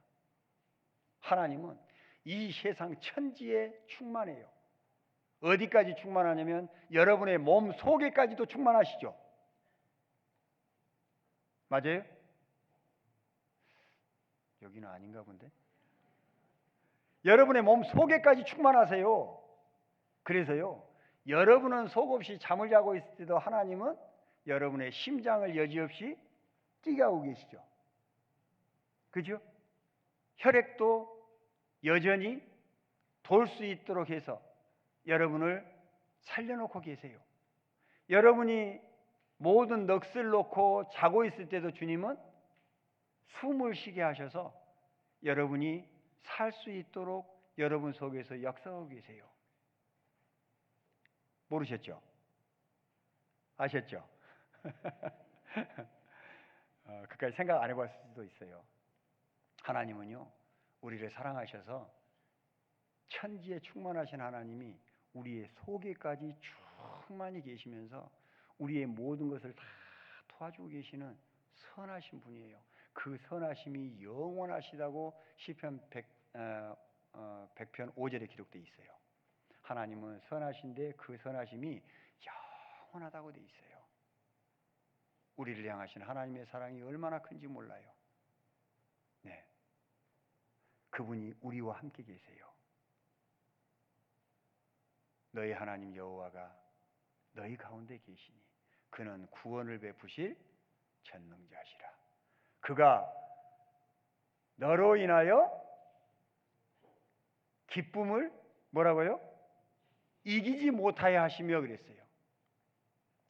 하나님은 이 세상 천지에 충만해요. 어디까지 충만하냐면 여러분의 몸 속에까지도 충만하시죠. 맞아요? 여기는 아닌가 본데. 여러분의 몸 속에까지 충만하세요. 그래서요, 여러분은 속없이 잠을 자고 있을 때도 하나님은 여러분의 심장을 여지없이 뛰게 하고 계시죠. 그죠? 혈액도 여전히 돌 수 있도록 해서 여러분을 살려놓고 계세요. 여러분이 모든 넋을 놓고 자고 있을 때도 주님은 숨을 쉬게 하셔서 여러분이 살 수 있도록 여러분 속에서 역사하고 계세요. 모르셨죠? 아셨죠? 그까지 생각 안 해봤을 수도 있어요. 하나님은요, 우리를 사랑하셔서 천지에 충만하신 하나님이 우리의 속에까지 충만히 계시면서 우리의 모든 것을 다 도와주고 계시는 선하신 분이에요. 그 선하심이 영원하시다고 시편 100편 5절에 기록되어 있어요. 하나님은 선하신데 그 선하심이 영원하다고 되어 있어요. 우리를 향하신 하나님의 사랑이 얼마나 큰지 몰라요. 네, 그분이 우리와 함께 계세요. 너희 하나님 여호와가 너희 가운데 계시니 그는 구원을 베푸실 전능자시라. 그가 너로 인하여 기쁨을 뭐라고요? 이기지 못하여 하시며 그랬어요.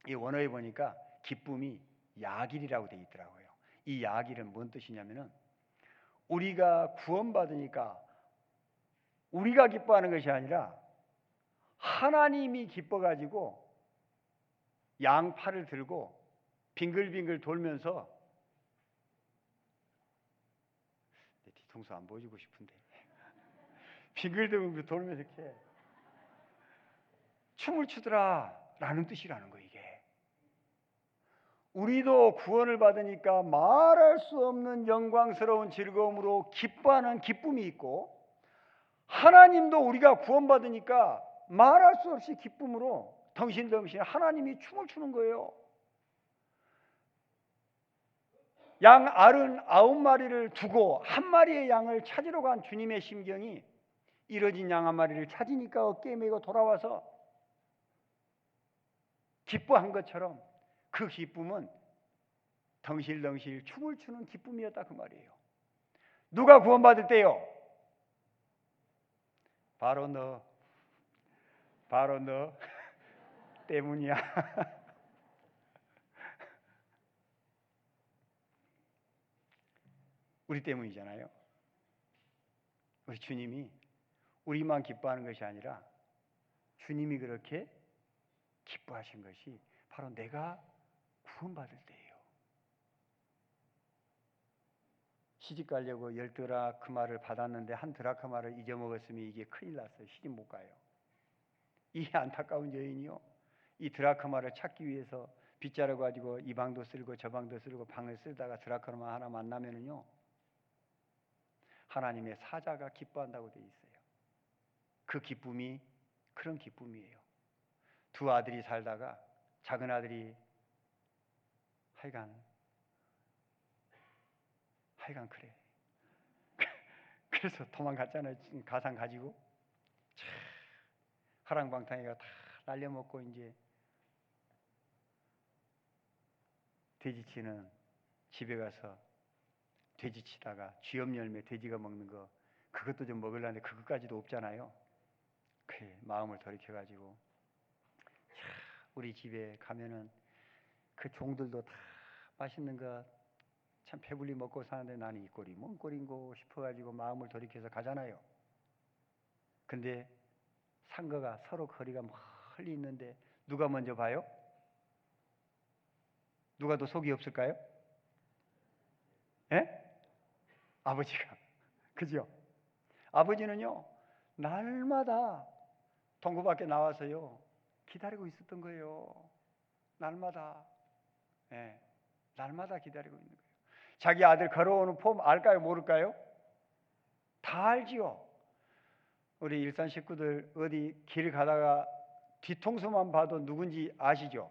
이 원어에 보니까 기쁨이 야길이라고 되어 있더라고요. 이 야길은 뭔 뜻이냐면은 우리가 구원받으니까 우리가 기뻐하는 것이 아니라 하나님이 기뻐가지고 양팔을 들고 빙글빙글 돌면서, 내 뒤통수 안 보여주고 싶은데 빙글빙글 돌면서 이렇게 춤을 추더라 라는 뜻이라는 거예요. 이게 우리도 구원을 받으니까 말할 수 없는 영광스러운 즐거움으로 기뻐하는 기쁨이 있고, 하나님도 우리가 구원받으니까 말할 수 없이 기쁨으로 덩실덩실 하나님이 춤을 추는 거예요. 양 99마리를 두고 한 마리의 양을 찾으러 간 주님의 심경이 잃어진 양 한 마리를 찾으니까 어깨에 메고 돌아와서 기뻐한 것처럼 그 기쁨은 덩실덩실 춤을 추는 기쁨이었다 그 말이에요. 누가 구원받을 때요? 바로 너 때문이야. 우리 때문이잖아요. 우리 주님이 우리만 기뻐하는 것이 아니라 주님이 그렇게 기뻐하신 것이 바로 내가 구원받을 때예요. 시집 가려고 10드라크마를 받았는데 한 드라크마를 잊어먹었으면 이게 큰일 났어요. 시집 못 가요. 이 안타까운 여인이요, 이 드라크마를 찾기 위해서 빗자루 가지고 이 방도 쓸고 저 방도 쓸고 방을 쓰다가 드라크마 하나 만나면은요, 하나님의 사자가 기뻐한다고 되어 있어요. 그 기쁨이 그런 기쁨이에요. 두 아들이 살다가 작은 아들이 하여간 그래. 그래서 도망갔잖아요. 가상 가지고 하랑방탕이가 다 날려먹고 이제 돼지치는 집에 가서 돼지치다가 쥐염 열매 돼지가 먹는 거 그것도 좀 먹으려는데 그것까지도 없잖아요. 그래, 마음을 돌이켜가지고 우리 집에 가면은 그 종들도 다 맛있는 거 참 배불리 먹고 사는데 나는 이 꼴이 뭔 꼴인고 싶어가지고 마음을 돌이켜서 가잖아요. 근데 상거가 서로 거리가 멀리 있는데 누가 먼저 봐요? 누가 더 속이 없을까요? 예? 아버지가. 그죠? 아버지는요, 날마다 동구 밖에 나와서요 기다리고 있었던 거예요. 날마다. 예, 날마다 기다리고 있는 거예요. 자기 아들 걸어오는 폼 알까요? 모를까요? 다 알지요. 우리 일산 식구들 어디 길 가다가 뒤통수만 봐도 누군지 아시죠?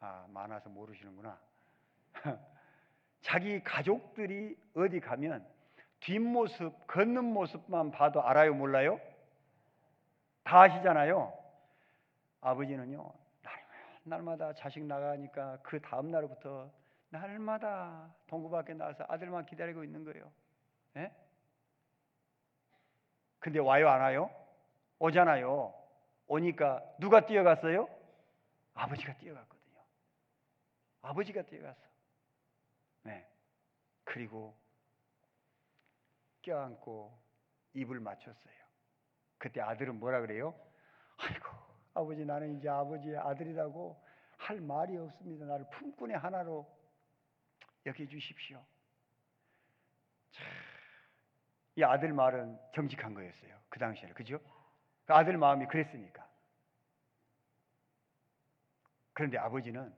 아, 많아서 모르시는구나. 자기 가족들이 어디 가면 뒷모습, 걷는 모습만 봐도 알아요? 몰라요? 다 아시잖아요. 아버지는요, 날마다 자식 나가니까 그 다음 날부터 날마다 동구 밖에 나와서 아들만 기다리고 있는 거예요. 예? 근데 와요, 안 와요? 오잖아요. 오니까 누가 뛰어갔어요? 아버지가 뛰어갔거든요. 아버지가 뛰어갔어. 네. 그리고 껴안고 입을 맞췄어요. 그때 아들은 뭐라 그래요? 아이고, 아버지, 나는 이제 아버지의 아들이라고 할 말이 없습니다. 나를 품꾼의 하나로 여겨주십시오. 이 아들 말은 정직한 거였어요. 그 당시에는. 그죠? 그 아들 마음이 그랬으니까. 그런데 아버지는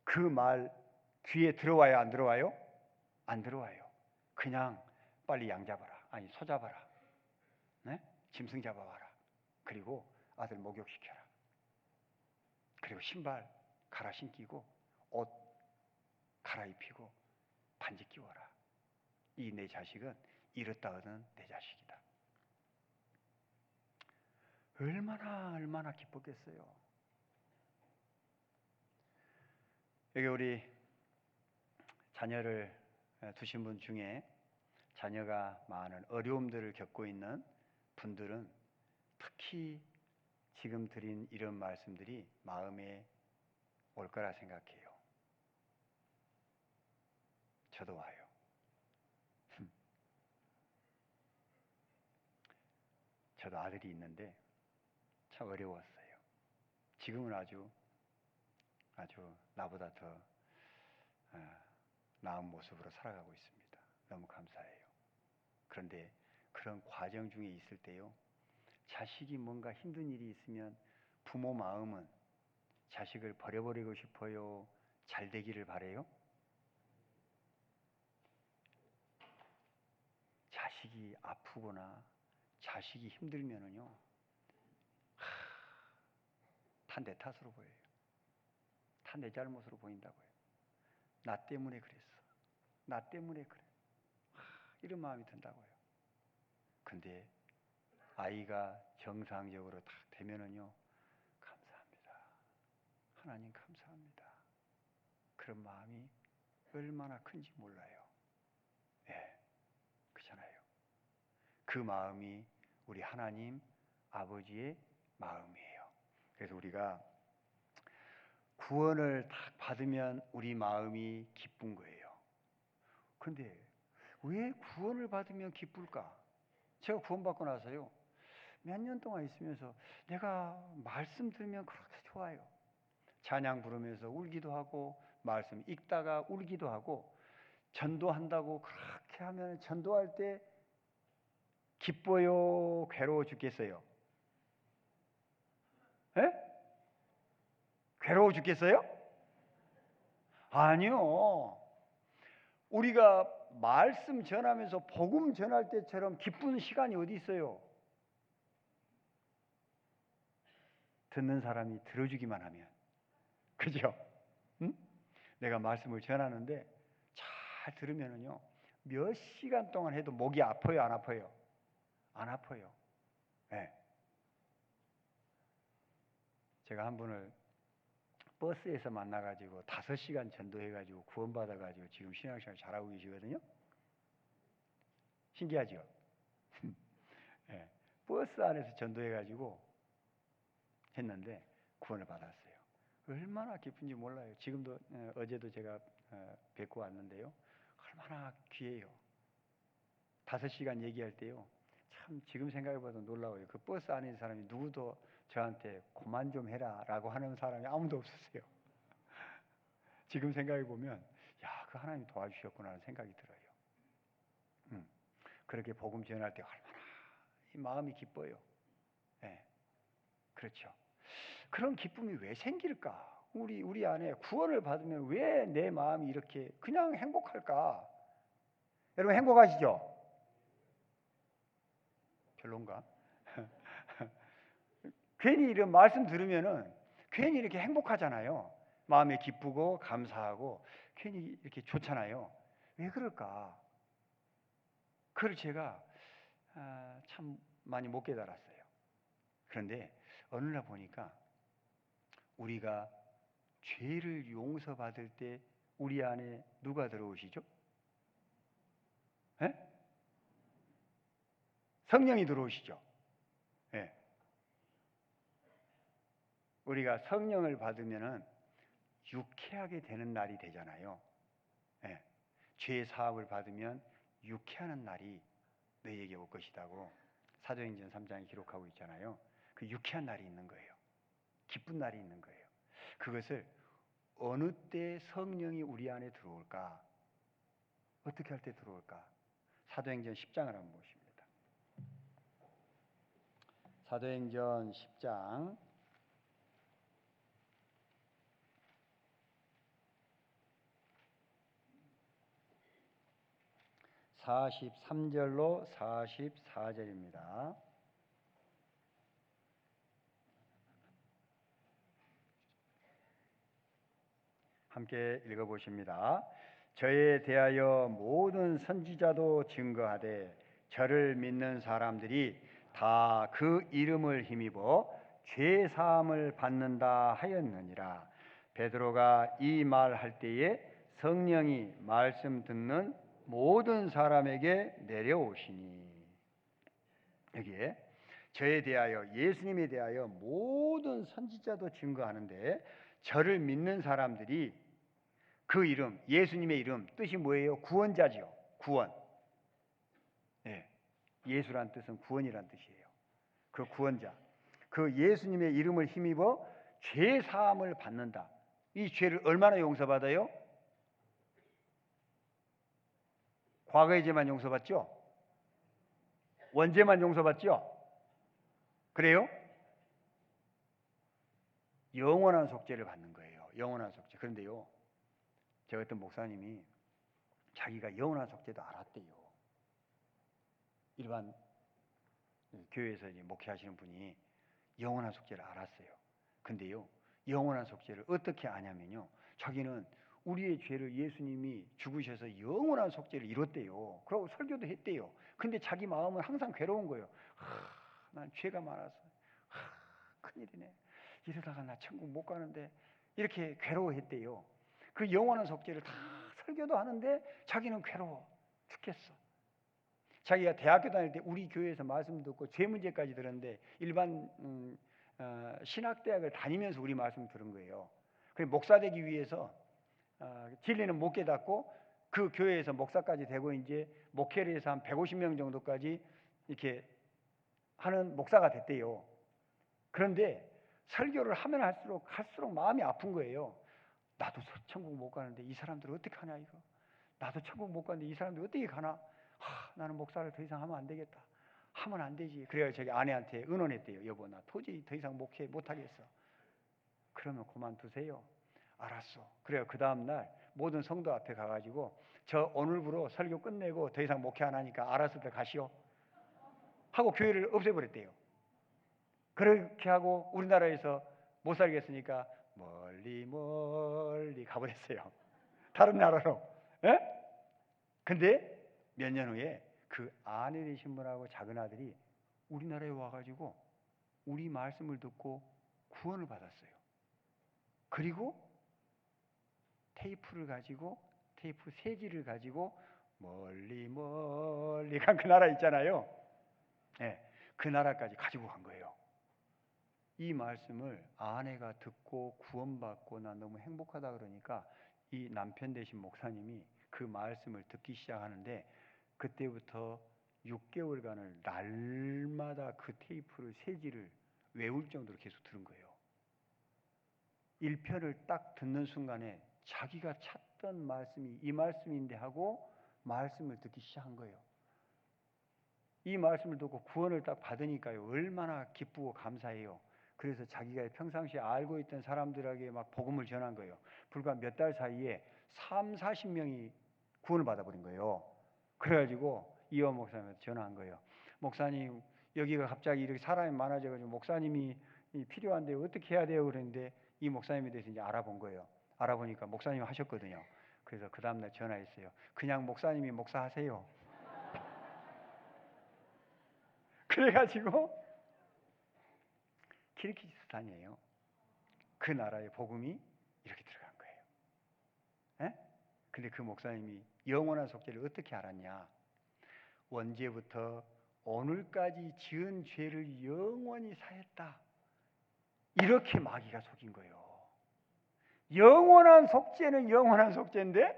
그 말 귀에 들어와요? 안 들어와요? 안 들어와요. 그냥 빨리 양 잡아라. 아니, 소 잡아라. 네? 짐승 잡아와라. 그리고 아들 목욕시켜라. 그리고 신발 갈아 신기고 옷 갈아입히고 반지 끼워라. 이 내 자식은 잃었다 얻은 내 자식이다. 얼마나 기뻤겠어요. 여기 우리 자녀를 두신 분 중에 자녀가 많은 어려움들을 겪고 있는 분들은 특히 지금 드린 이런 말씀들이 마음에 올 거라 생각해요. 저도 와요. 저도 아들이 있는데 참 어려웠어요. 지금은 아주 나보다 더 나은 모습으로 살아가고 있습니다. 너무 감사해요. 그런데 그런 과정 중에 있을 때요, 자식이 뭔가 힘든 일이 있으면 부모 마음은 자식을 버려버리고 싶어요? 잘 되기를 바래요? 자식이 아프거나 자식이 힘들면은요, 다 내 탓으로 보여요. 다 내 잘못으로 보인다고요. 나 때문에 그랬어. 나 때문에 그래. 이런 마음이 든다고요. 근데 아이가 정상적으로 딱 되면은요, 감사합니다. 하나님 감사합니다. 그런 마음이 얼마나 큰지 몰라요. 예, 그렇잖아요. 그 마음이 우리 하나님 아버지의 마음이에요. 그래서 우리가 구원을 딱 받으면 우리 마음이 기쁜 거예요. 근데 왜 구원을 받으면 기쁠까? 제가 구원받고 나서요, 몇 년 동안 있으면서 내가 말씀 들으면 그렇게 좋아요. 찬양 부르면서 울기도 하고, 말씀 읽다가 울기도 하고, 전도한다고 그렇게 하면 전도할 때 기뻐요? 괴로워 죽겠어요? 에? 괴로워 죽겠어요? 아니요. 우리가 말씀 전하면서 복음 전할 때처럼 기쁜 시간이 어디 있어요? 듣는 사람이 들어주기만 하면. 그죠? 응? 내가 말씀을 전하는데 잘 들으면은요, 몇 시간 동안 해도 목이 아파요, 안 아파요? 안 아파요. 네. 제가 한 분을 버스에서 만나가지고 5시간 전도해가지고 구원받아가지고 지금 신앙생활 잘하고 계시거든요. 신기하죠? 네. 버스 안에서 전도해가지고 했는데 구원을 받았어요. 얼마나 기쁜지 몰라요. 지금도 어제도 제가 뵙고 왔는데요, 얼마나 귀해요. 5시간 얘기할 때요, 참 지금 생각해봐도 놀라워요. 그 버스 안에 있는 사람이 누구도 저한테 그만 좀 해라 라고 하는 사람이 아무도 없었어요. 지금 생각해보면 야, 그 하나님 도와주셨구나 하는 생각이 들어요. 그렇게 복음 전할 때 얼마나 이 마음이 기뻐요. 네. 그렇죠. 그런 기쁨이 왜 생길까? 우리 안에 구원을 받으면 왜 내 마음이 이렇게 그냥 행복할까? 여러분 행복하시죠? 별론가? 괜히 이런 말씀 들으면은 괜히 이렇게 행복하잖아요. 마음이 기쁘고 감사하고 괜히 이렇게 좋잖아요. 왜 그럴까? 그걸 제가 참 많이 못 깨달았어요. 그런데 어느 날 보니까 우리가 죄를 용서받을 때 우리 안에 누가 들어오시죠? 에? 성령이 들어오시죠. 예. 우리가 성령을 받으면은 유쾌하게 되는 날이 되잖아요. 예. 죄 사함을 받으면 유쾌하는 날이 너희에게 올 것이라고 사도행전 3장에 기록하고 있잖아요. 그 유쾌한 날이 있는 거예요. 기쁜 날이 있는 거예요. 그것을 어느 때 성령이 우리 안에 들어올까? 어떻게 할 때 들어올까? 사도행전 10장을 한번 보십니다. 사도행전 10장 43절로 44절입니다. 함께 읽어보십니다. 저에 대하여 모든 선지자도 증거하되 저를 믿는 사람들이 다 그 이름을 힘입어 죄 사함을 받는다 하였느니라. 베드로가 이 말할 때에 성령이 말씀 듣는 모든 사람에게 내려오시니, 여기에 저에 대하여, 예수님에 대하여 모든 선지자도 증거하는데 저를 믿는 사람들이 그 이름, 예수님의 이름, 뜻이 뭐예요? 구원자지요. 구원. 네. 예수란 뜻은 구원이란 뜻이에요. 그 구원자, 그 예수님의 이름을 힘입어 죄 사함을 받는다. 이 죄를 얼마나 용서받아요? 과거의 죄만 용서받죠? 원죄만 용서받죠? 그래요? 영원한 속죄를 받는 거예요. 영원한 속죄. 그런데요, 제 어떤 목사님이 자기가 영원한 속죄도 알았대요. 일반 교회에서 이제 목회하시는 분이 영원한 속죄를 알았어요. 근데요, 영원한 속죄를 어떻게 아냐면요, 자기는 우리의 죄를 예수님이 죽으셔서 영원한 속죄를 이뤘대요. 그러고 설교도 했대요. 근데 자기 마음은 항상 괴로운 거예요. 난 죄가 많아서 큰일이네. 이러다가 나 천국 못 가는데, 이렇게 괴로워했대요. 그 영원한 속죄를 다 설교도 하는데 자기는 괴로워 죽겠어. 자기가 대학교 다닐 때 우리 교회에서 말씀 듣고 죄 문제까지 들었는데, 일반 신학대학을 다니면서 우리 말씀 들은 거예요. 그래서 목사 되기 위해서 진리는 못 깨닫고 그 교회에서 목사까지 되고 이제 목회를 해서 한 150명 정도까지 이렇게 하는 목사가 됐대요. 그런데 설교를 하면 할수록 마음이 아픈 거예요. 나도 천국 못 가는데 이 사람들 어떻게 하냐 이거. 나도 천국 못 가는데 이 사람들 어떻게 가나. 나는 목사를 더 이상 하면 안 되겠다. 하면 안 되지. 그래야 저기 아내한테 의논했대요. 여보, 나 도저히 더 이상 목회 못 하겠어. 그러면 그만두세요. 알았어. 그래요. 그 다음 날 모든 성도 앞에 가가지고 저 오늘부로 설교 끝내고 더 이상 목회 안 하니까 알았을 때 가시오 하고 교회를 없애버렸대요. 그렇게 하고 우리나라에서 못 살겠으니까 멀리 멀리 가버렸어요. 다른 나라로. 예? 근데 몇 년 후에 그 아내 되신 분하고 작은 아들이 우리나라에 와가지고 우리 말씀을 듣고 구원을 받았어요. 그리고 테이프 세지를 가지고 멀리 멀리 간 그 나라 있잖아요. 네, 그 나라까지 가지고 간 거예요. 이 말씀을 아내가 듣고 구원받고 나 너무 행복하다 그러니까 이 남편 되신 목사님이 그 말씀을 듣기 시작하는데, 그때부터 6개월간을 날마다 그 테이프를 세지를 외울 정도로 계속 들은 거예요. 1편을 딱 듣는 순간에 자기가 찾던 말씀이 이 말씀인데 하고 말씀을 듣기 시작한 거예요. 이 말씀을 듣고 구원을 딱 받으니까요, 얼마나 기쁘고 감사해요. 그래서 자기가 평상시에 알고 있던 사람들에게 막 복음을 전한 거예요. 불과 몇 달 사이에 40명이 구원을 받아버린 거예요. 그래가지고 이원 목사님한테 전화한 거예요. 목사님, 여기가 갑자기 이렇게 사람이 많아져가지고 목사님이 필요한데 어떻게 해야 돼요? 그랬는데 이 목사님에 대해서 이제 알아본 거예요. 알아보니까 목사님이 하셨거든요. 그래서 그 다음날 전화했어요. 그냥 목사님이 목사하세요. 그래가지고 키르기즈스탄이에요. 그 나라의 복음이 이렇게 들어간 거예요. 에? 근데 그 목사님이 영원한 속죄를 어떻게 알았냐? 원죄부터 오늘까지 지은 죄를 영원히 사했다. 이렇게 마귀가 속인 거예요. 영원한 속죄는 영원한 속죄인데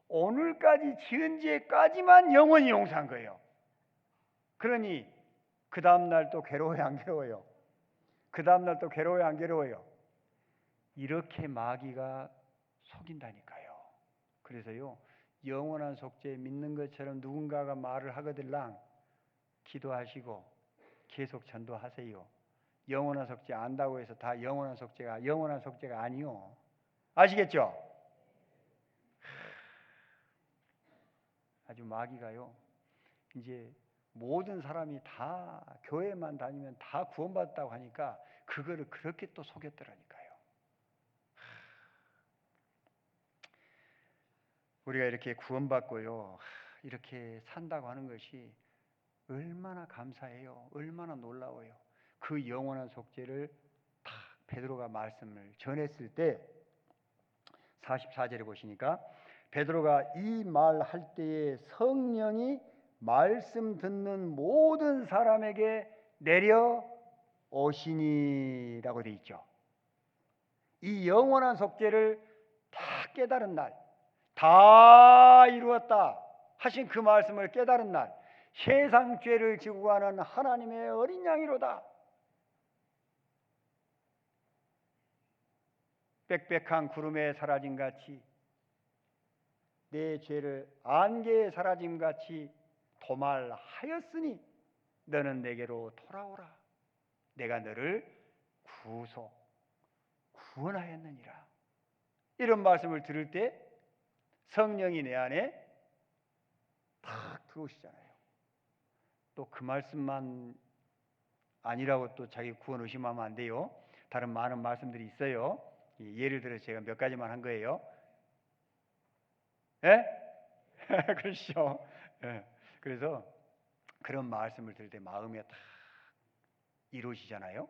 오늘까지 지은 죄까지만 영원히 용서한 거예요. 그러니 그 다음 날 또 괴로워요, 안 괴로워요? 그 다음 날 또 괴로워요, 안 괴로워요? 이렇게 마귀가 속인다니까요. 그래서요, 영원한 속죄 믿는 것처럼 누군가가 말을 하거들랑 기도하시고 계속 전도하세요. 영원한 속죄 안다고 해서 다 영원한 속죄가 아니요. 아시겠죠? 아주 마귀가요, 이제 모든 사람이 다 교회만 다니면 다 구원받았다고 하니까 그거를 그렇게 또 속였더라니까요. 우리가 이렇게 구원받고요, 이렇게 산다고 하는 것이 얼마나 감사해요. 얼마나 놀라워요. 그 영원한 속죄를 다 베드로가 말씀을 전했을 때 44절에 보시니까 베드로가 이 말 할 때에 성령이 말씀 듣는 모든 사람에게 내려 오시니라고 되어 있죠. 이 영원한 속죄를 다 깨달은 날, 다 이루었다 하신 그 말씀을 깨달은 날, 세상 죄를 지고 가는 하나님의 어린 양이로다. 빽빽한 구름에 사라진 같이 내 죄를 안개에 사라짐 같이 도말하였으니 너는 내게로 돌아오라. 내가 너를 구원하였느니라. 이런 말씀을 들을 때 성령이 내 안에 탁 들어오시잖아요. 또 그 말씀만 아니라고 또 자기 구원 의심하면 안 돼요. 다른 많은 말씀들이 있어요. 예를 들어서 제가 몇 가지만 한 거예요. 예? 그러시죠. 예. 그래서 그런 말씀을 들을 때 마음에 탁 이루어지잖아요.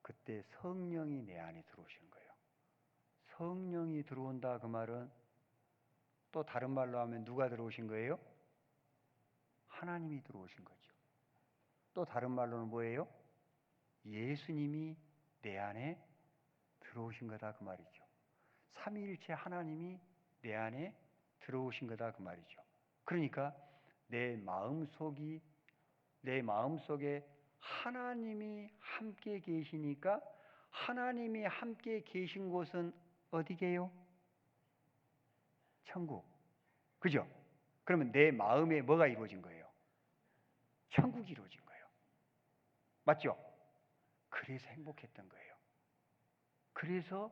그때 성령이 내 안에 들어오시는 거예요. 성령이 들어온다 그 말은 또 다른 말로 하면 누가 들어오신 거예요? 하나님이 들어오신 거죠. 또 다른 말로는 뭐예요? 예수님이 내 안에 들어오신 거다 그 말이죠. 삼위일체 하나님이 내 안에 들어오신 거다 그 말이죠. 그러니까 내 마음속에 하나님이 함께 계시니까 하나님이 함께 계신 곳은 어디게요? 천국. 그죠? 그러면 내 마음에 뭐가 이루어진 거예요? 천국이 이루어진 거예요. 맞죠? 그래서 행복했던 거예요. 그래서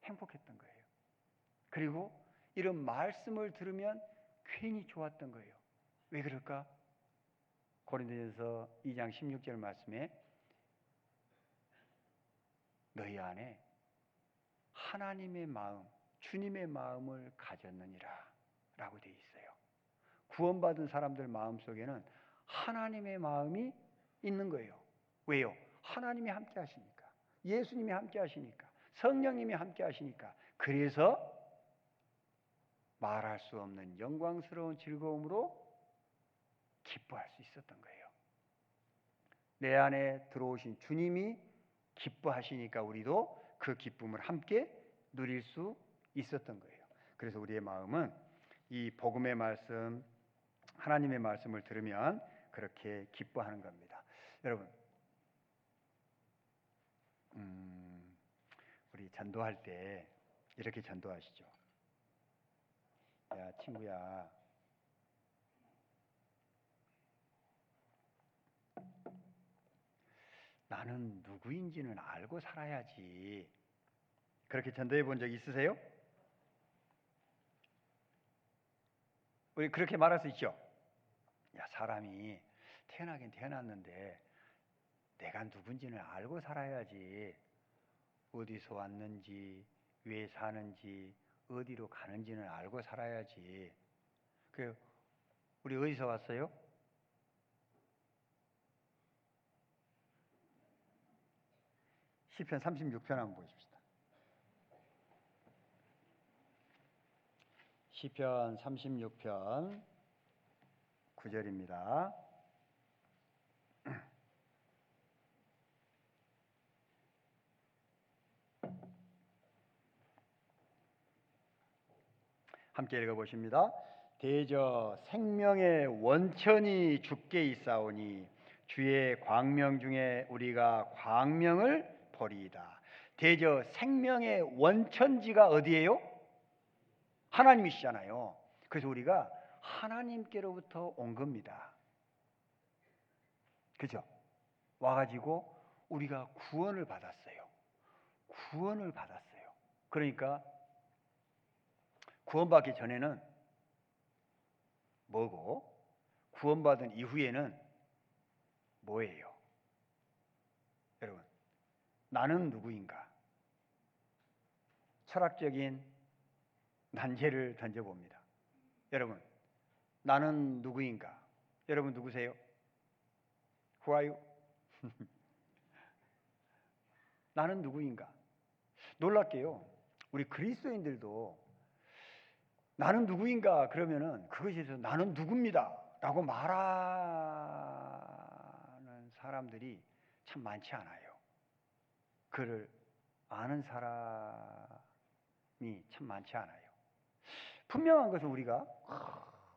행복했던 거예요. 그리고 이런 말씀을 들으면 괜히 좋았던 거예요. 왜 그럴까? 고린도전서 2장 16절 말씀에 너희 안에 하나님의 마음, 주님의 마음을 가졌느니라 라고 되어 있어요. 구원받은 사람들 마음속에는 하나님의 마음이 있는 거예요. 왜요? 하나님이 함께 하시니까, 예수님이 함께 하시니까, 성령님이 함께 하시니까. 그래서 말할 수 없는 영광스러운 즐거움으로 기뻐할 수 있었던 거예요. 내 안에 들어오신 주님이 기뻐하시니까 우리도 그 기쁨을 함께 누릴 수 있었던 거예요. 그래서 우리의 마음은 이 복음의 말씀, 하나님의 말씀을 들으면 그렇게 기뻐하는 겁니다. 여러분, 우리 전도할 때 이렇게 전도하시죠. 야, 친구야, 나는 누구인지는 알고 살아야지. 그렇게 전도해 본 적 있으세요? 우리 그렇게 말할 수 있죠. 야, 사람이 태어나긴 태어났는데 내가 누군지는 알고 살아야지. 어디서 왔는지, 왜 사는지, 어디로 가는지는 알고 살아야지. 그 우리 어디서 왔어요? 시편 36편 한번 보십시다. 시편 36편 9절입니다. 함께 읽어보십니다. 대저 생명의 원천이 주께 있사오니 주의 광명 중에 우리가 광명을 보리이다. 대저 생명의 원천지가 어디예요? 하나님이시잖아요. 그래서 우리가 하나님께로부터 온 겁니다. 그죠? 와가지고 우리가 구원을 받았어요. 구원을 받았어요. 그러니까 구원받기 전에는 뭐고 구원받은 이후에는 뭐예요? 여러분, 나는 누구인가? 철학적인 난제를 던져봅니다. 여러분, 나는 누구인가? 여러분 누구세요? Who are you? 나는 누구인가? 놀랍게요. 우리 그리스도인들도 나는 누구인가 그러면은 그것에 대해서 나는 누굽니다 라고 말하는 사람들이 참 많지 않아요. 그를 아는 사람이 참 많지 않아요. 분명한 것은 우리가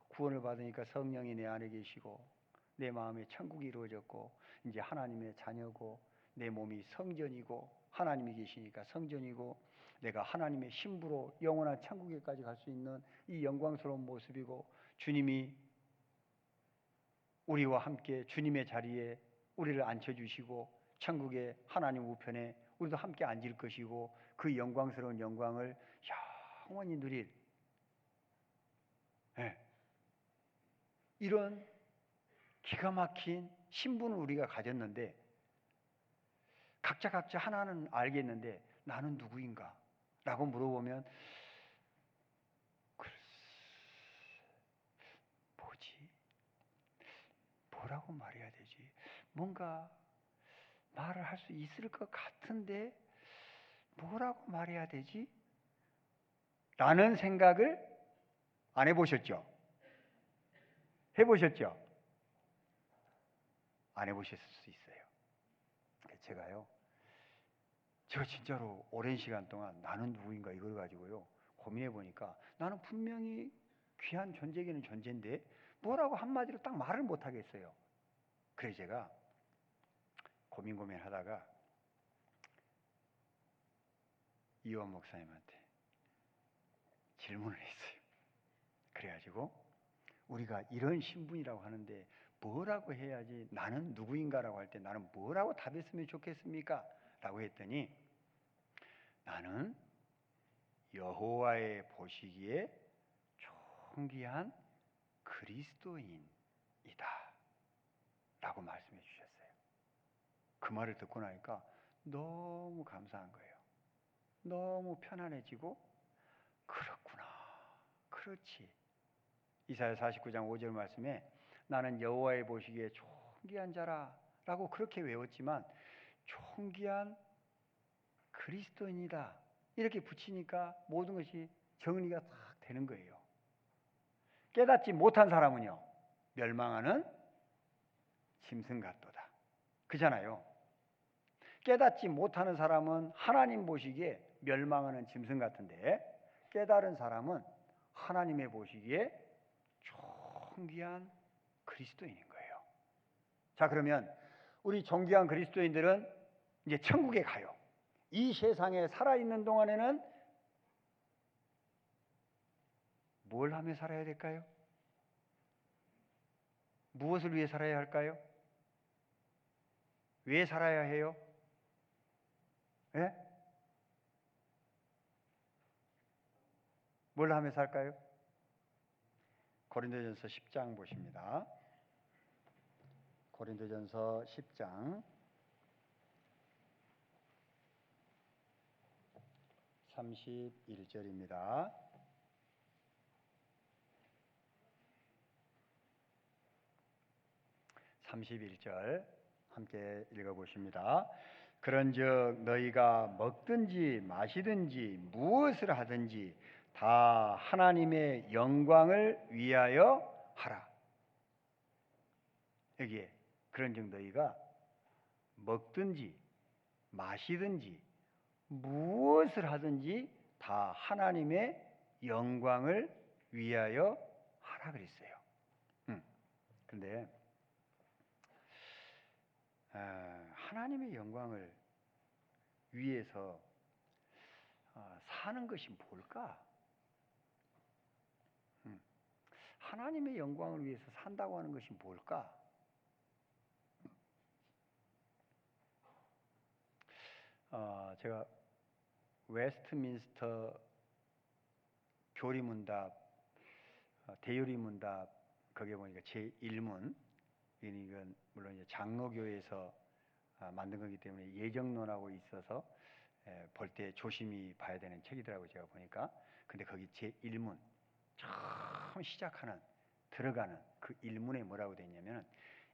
구원을 받으니까 성령이 내 안에 계시고 내 마음에 천국이 이루어졌고 이제 하나님의 자녀고 내 몸이 성전이고 하나님이 계시니까 성전이고 내가 하나님의 신부로 영원한 천국에까지 갈 수 있는 이 영광스러운 모습이고 주님이 우리와 함께 주님의 자리에 우리를 앉혀주시고 천국의 하나님 우편에 우리도 함께 앉을 것이고 그 영광스러운 영광을 영원히 누릴 이런 기가 막힌 신분을 우리가 가졌는데 각자 하나는 알겠는데 나는 누구인가? 라고 물어보면 뭐지? 뭐라고 말해야 되지? 뭔가 말을 할 수 있을 것 같은데 뭐라고 말해야 되지? 라는 생각을 안 해보셨죠? 해보셨죠? 안 해보셨을 수 있어요. 제가 진짜로 오랜 시간 동안 나는 누구인가 이걸 가지고요 고민해 보니까 나는 분명히 귀한 존재기는 존재인데 뭐라고 한마디로 딱 말을 못 하겠어요. 그래서 제가 고민하다가 이원 목사님한테 질문을 했어요. 그래가지고 우리가 이런 신분이라고 하는데 뭐라고 해야지 나는 누구인가라고 할 때 나는 뭐라고 답했으면 좋겠습니까? 라고 했더니 나는 여호와의 보시기에 존귀한 그리스도인이다 라고 말씀해 주셨어요. 그 말을 듣고 나니까 너무 감사한 거예요. 너무 편안해지고 그렇구나, 그렇지. 이사야 49장 5절 말씀에 나는 여호와의 보시기에 존귀한 자라 라고 그렇게 외웠지만 존귀한 그리스도인이다 이렇게 붙이니까 모든 것이 정리가 딱 되는 거예요. 깨닫지 못한 사람은요 멸망하는 짐승 같도다 그잖아요. 깨닫지 못하는 사람은 하나님 보시기에 멸망하는 짐승 같은데 깨달은 사람은 하나님의 보시기에 존귀한 그리스도인인 거예요. 자, 그러면 우리 존귀한 그리스도인들은 이제 천국에 가요. 이 세상에 살아있는 동안에는 뭘 하며 살아야 될까요? 무엇을 위해 살아야 할까요? 왜 살아야 해요? 예? 뭘 하며 살까요? 고린도전서 10장 보십니다. 고린도전서 10장 31절입니다. (31절) 함께 읽어보십니다. 그런즉 너희가 먹든지 마시든지 무엇을 하든지 다 하나님의 영광을 위하여 하라. 여기에 그런즉 너희가 먹든지 마시든지 무엇을 하든지 다 하나님의 영광을 위하여 하라 그랬어요. 근데 하나님의 영광을 위해서 사는 것이 뭘까? 하나님의 영광을 위해서 산다고 하는 것이 뭘까? 제가 웨스트민스터 교리문답, 대유리문답 거기에 보니까 제1문 이건 물론 이제 장로교에서 만든 거기 때문에 예정론하고 있어서 볼 때 조심히 봐야 되는 책이더라고요. 제가 보니까 근데 거기 제1문 처음 시작하는 들어가는 그 1문에 뭐라고 되어 있냐면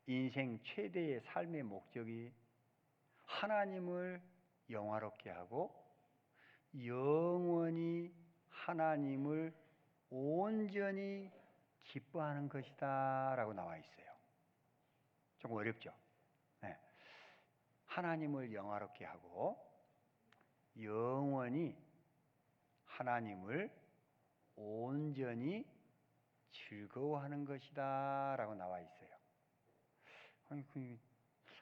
인생 최대의 삶의 목적이 하나님을 영화롭게 하고 영원히 하나님을 온전히 기뻐하는 것이다 라고 나와 있어요. 조금 어렵죠? 네. 하나님을 영화롭게 하고 영원히 하나님을 온전히 즐거워하는 것이다 라고 나와 있어요. 아니,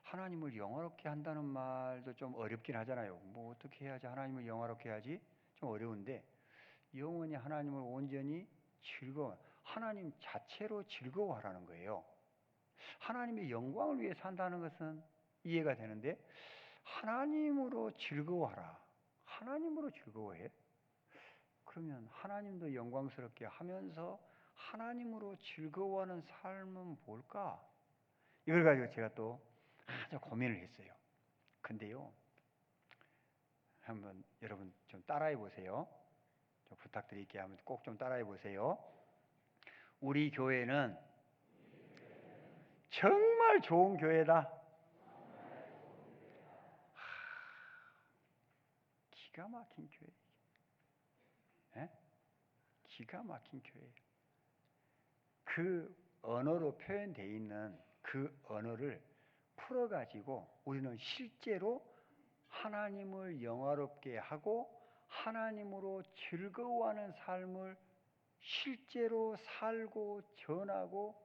하나님을 영화롭게 한다는 말도 좀 어렵긴 하잖아요. 뭐 어떻게 해야지 하나님을 영화롭게 하지? 좀 어려운데 영원히 하나님을 온전히 하나님 자체로 즐거워하라는 거예요. 하나님의 영광을 위해 산다는 것은 이해가 되는데 하나님으로 즐거워하라. 하나님으로 즐거워해? 그러면 하나님도 영광스럽게 하면서 하나님으로 즐거워하는 삶은 뭘까? 이걸 가지고 제가 또 아주 고민을 했어요. 근데요, 한번 여러분 좀 따라해 보세요. 좀 부탁드릴게요. 한번 꼭 좀 따라해 보세요. 우리 교회는 정말 좋은 교회다. 기가 막힌 교회. 예? 기가 막힌 교회. 그 언어로 표현되어 있는 그 언어를 풀어가지고 우리는 실제로 하나님을 영화롭게 하고 하나님으로 즐거워하는 삶을 실제로 살고 전하고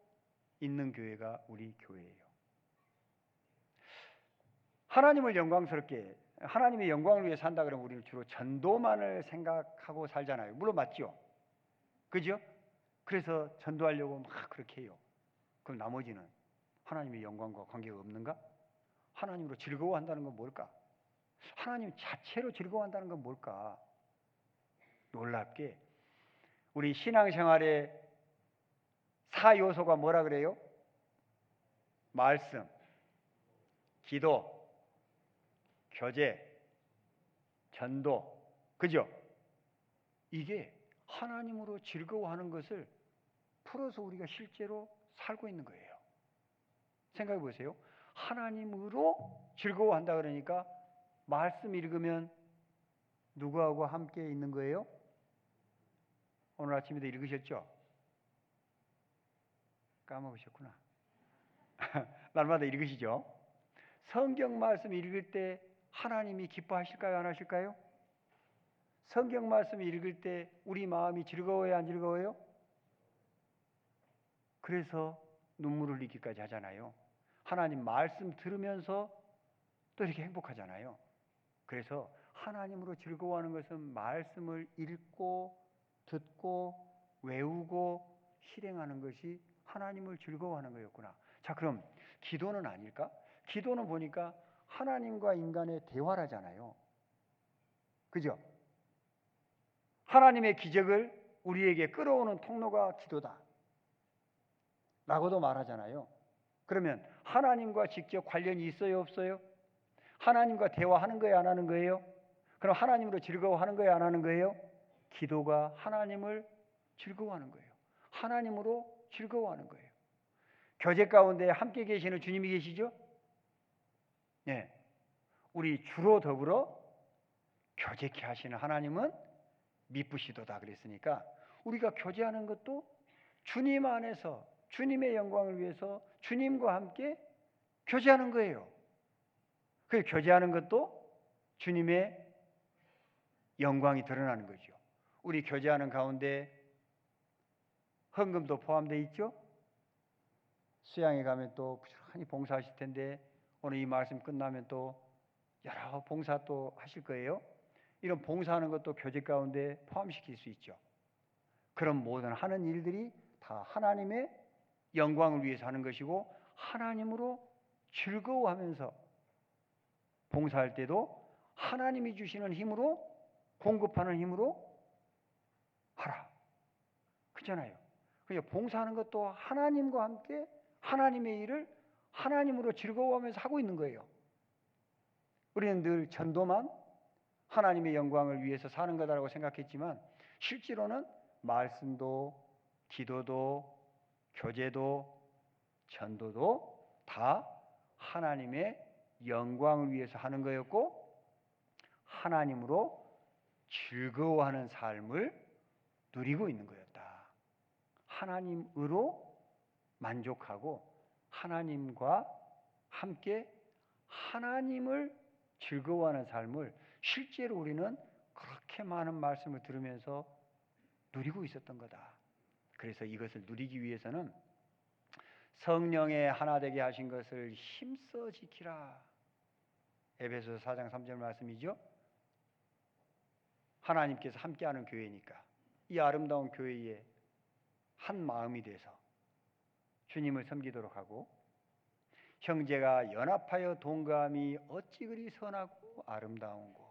있는 교회가 우리 교회예요. 하나님을 영광스럽게 하나님의 영광을 위해 산다 그러면 우리는 주로 전도만을 생각하고 살잖아요. 물론 맞죠? 그죠? 그래서 전도하려고 막 그렇게 해요. 그럼 나머지는 하나님의 영광과 관계가 없는가? 하나님으로 즐거워한다는 건 뭘까? 하나님 자체로 즐거워한다는 건 뭘까? 놀랍게 우리 신앙생활의 4요소가 뭐라 그래요? 말씀, 기도, 교제, 전도. 그죠? 이게 하나님으로 즐거워하는 것을 풀어서 우리가 실제로 살고 있는 거예요. 생각해 보세요. 하나님으로 즐거워한다 그러니까 말씀 읽으면 누구하고 함께 있는 거예요? 오늘 아침에도 읽으셨죠? 까먹으셨구나. 날마다 읽으시죠? 성경 말씀 읽을 때 하나님이 기뻐하실까요? 안 하실까요? 성경 말씀 읽을 때 우리 마음이 즐거워요? 안 즐거워요? 그래서 눈물을 흘리기까지 하잖아요. 하나님 말씀 들으면서 또 이렇게 행복하잖아요. 그래서 하나님으로 즐거워하는 것은 말씀을 읽고 듣고 외우고 실행하는 것이 하나님을 즐거워하는 거였구나. 자, 그럼 기도는 아닐까? 기도는 보니까 하나님과 인간의 대화라잖아요. 그죠? 하나님의 기적을 우리에게 끌어오는 통로가 기도다 라고도 말하잖아요. 그러면 하나님과 직접 관련이 있어요, 없어요? 하나님과 대화하는 거예요, 안 하는 거예요? 그럼 하나님으로 즐거워하는 거예요, 안 하는 거예요? 기도가 하나님을 즐거워하는 거예요. 하나님으로 즐거워하는 거예요. 교제 가운데 함께 계시는 주님이 계시죠? 네. 우리 주로 더불어 교제케 하시는 하나님은 미쁘시도다 그랬으니까 우리가 교제하는 것도 주님 안에서 주님의 영광을 위해서 주님과 함께 교제하는 거예요. 그 교제하는 것도 주님의 영광이 드러나는 거죠. 우리 교제하는 가운데 헌금도 포함되어 있죠. 수양에 가면 또 부지런히 봉사하실 텐데 오늘 이 말씀 끝나면 또 여러 봉사 또 하실 거예요. 이런 봉사하는 것도 교제 가운데 포함시킬 수 있죠. 그런 모든 하는 일들이 다 하나님의 영광을 위해서 하는 것이고 하나님으로 즐거워하면서 봉사할 때도 하나님이 주시는 힘으로 공급하는 힘으로 하라. 그렇잖아요. 그러니까 봉사하는 것도 하나님과 함께 하나님의 일을 하나님으로 즐거워하면서 하고 있는 거예요. 우리는 늘 전도만 하나님의 영광을 위해서 사는 거다라고 생각했지만 실제로는 말씀도, 기도도, 교제도, 전도도 다 하나님의 영광을 위해서 하는 거였고, 하나님으로 즐거워하는 삶을 누리고 있는 거였다. 하나님으로 만족하고 하나님과 함께 하나님을 즐거워하는 삶을 실제로 우리는 그렇게 많은 말씀을 들으면서 누리고 있었던 거다. 그래서 이것을 누리기 위해서는 성령의 하나 되게 하신 것을 힘써 지키라. 에베소서 4장 3절 말씀이죠. 하나님께서 함께하는 교회니까 이 아름다운 교회에 한 마음이 돼서 주님을 섬기도록 하고, 형제가 연합하여 동감이 어찌 그리 선하고 아름다운고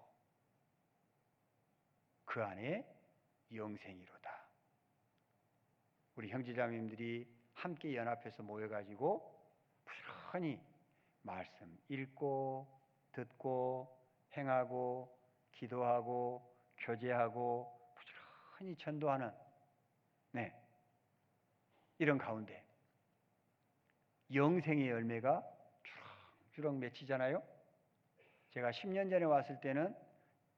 그 안에 영생이로다. 우리 형제자매님들이 함께 연합해서 모여가지고 부지런히 말씀 읽고 듣고 행하고 기도하고 교제하고 부지런히 전도하는 이런 가운데 영생의 열매가 주렁주렁 맺히잖아요. 제가 10년 전에 왔을 때는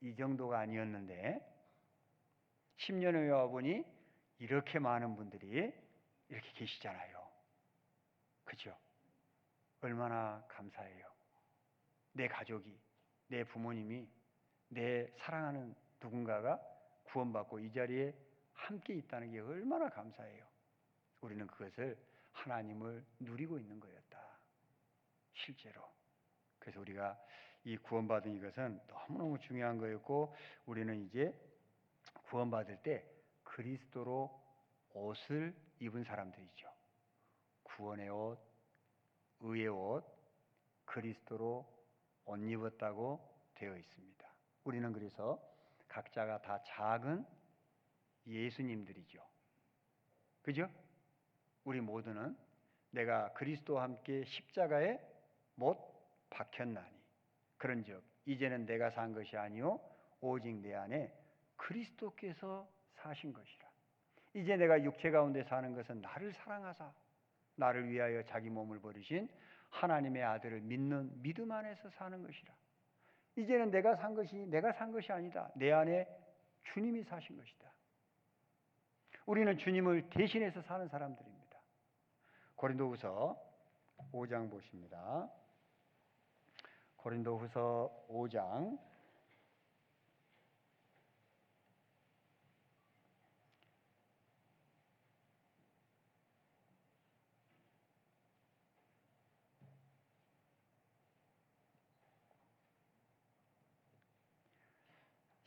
이 정도가 아니었는데 10년 후에 와보니 이렇게 많은 분들이 이렇게 계시잖아요. 그렇죠? 얼마나 감사해요. 내 가족이, 내 부모님이, 내 사랑하는 누군가가 구원받고 이 자리에 함께 있다는 게 얼마나 감사해요. 우리는 그것을 하나님을 누리고 있는 거였다. 실제로. 그래서 우리가 이 구원받은 이것은 너무너무 중요한 거였고, 우리는 이제 구원받을 때 그리스도로 옷을 입은 사람들이죠. 구원의 옷, 의의 옷, 그리스도로 옷 입었다고 되어 있습니다. 우리는 그래서 각자가 다 작은 예수님들이죠. 그죠? 우리 모두는 내가 그리스도와 함께 십자가에 못 박혔나니 그런즉 이제는 내가 산 것이 아니요 오직 내 안에 그리스도께서 사신 것이라. 이제 내가 육체 가운데 사는 것은 나를 사랑하사 나를 위하여 자기 몸을 버리신 하나님의 아들을 믿는 믿음 안에서 사는 것이라. 이제는 내가 산 것이 아니다. 내 안에 주님이 사신 것이다. 우리는 주님을 대신해서 사는 사람들입니다. 고린도후서 5장 보십니다. 고린도후서 5장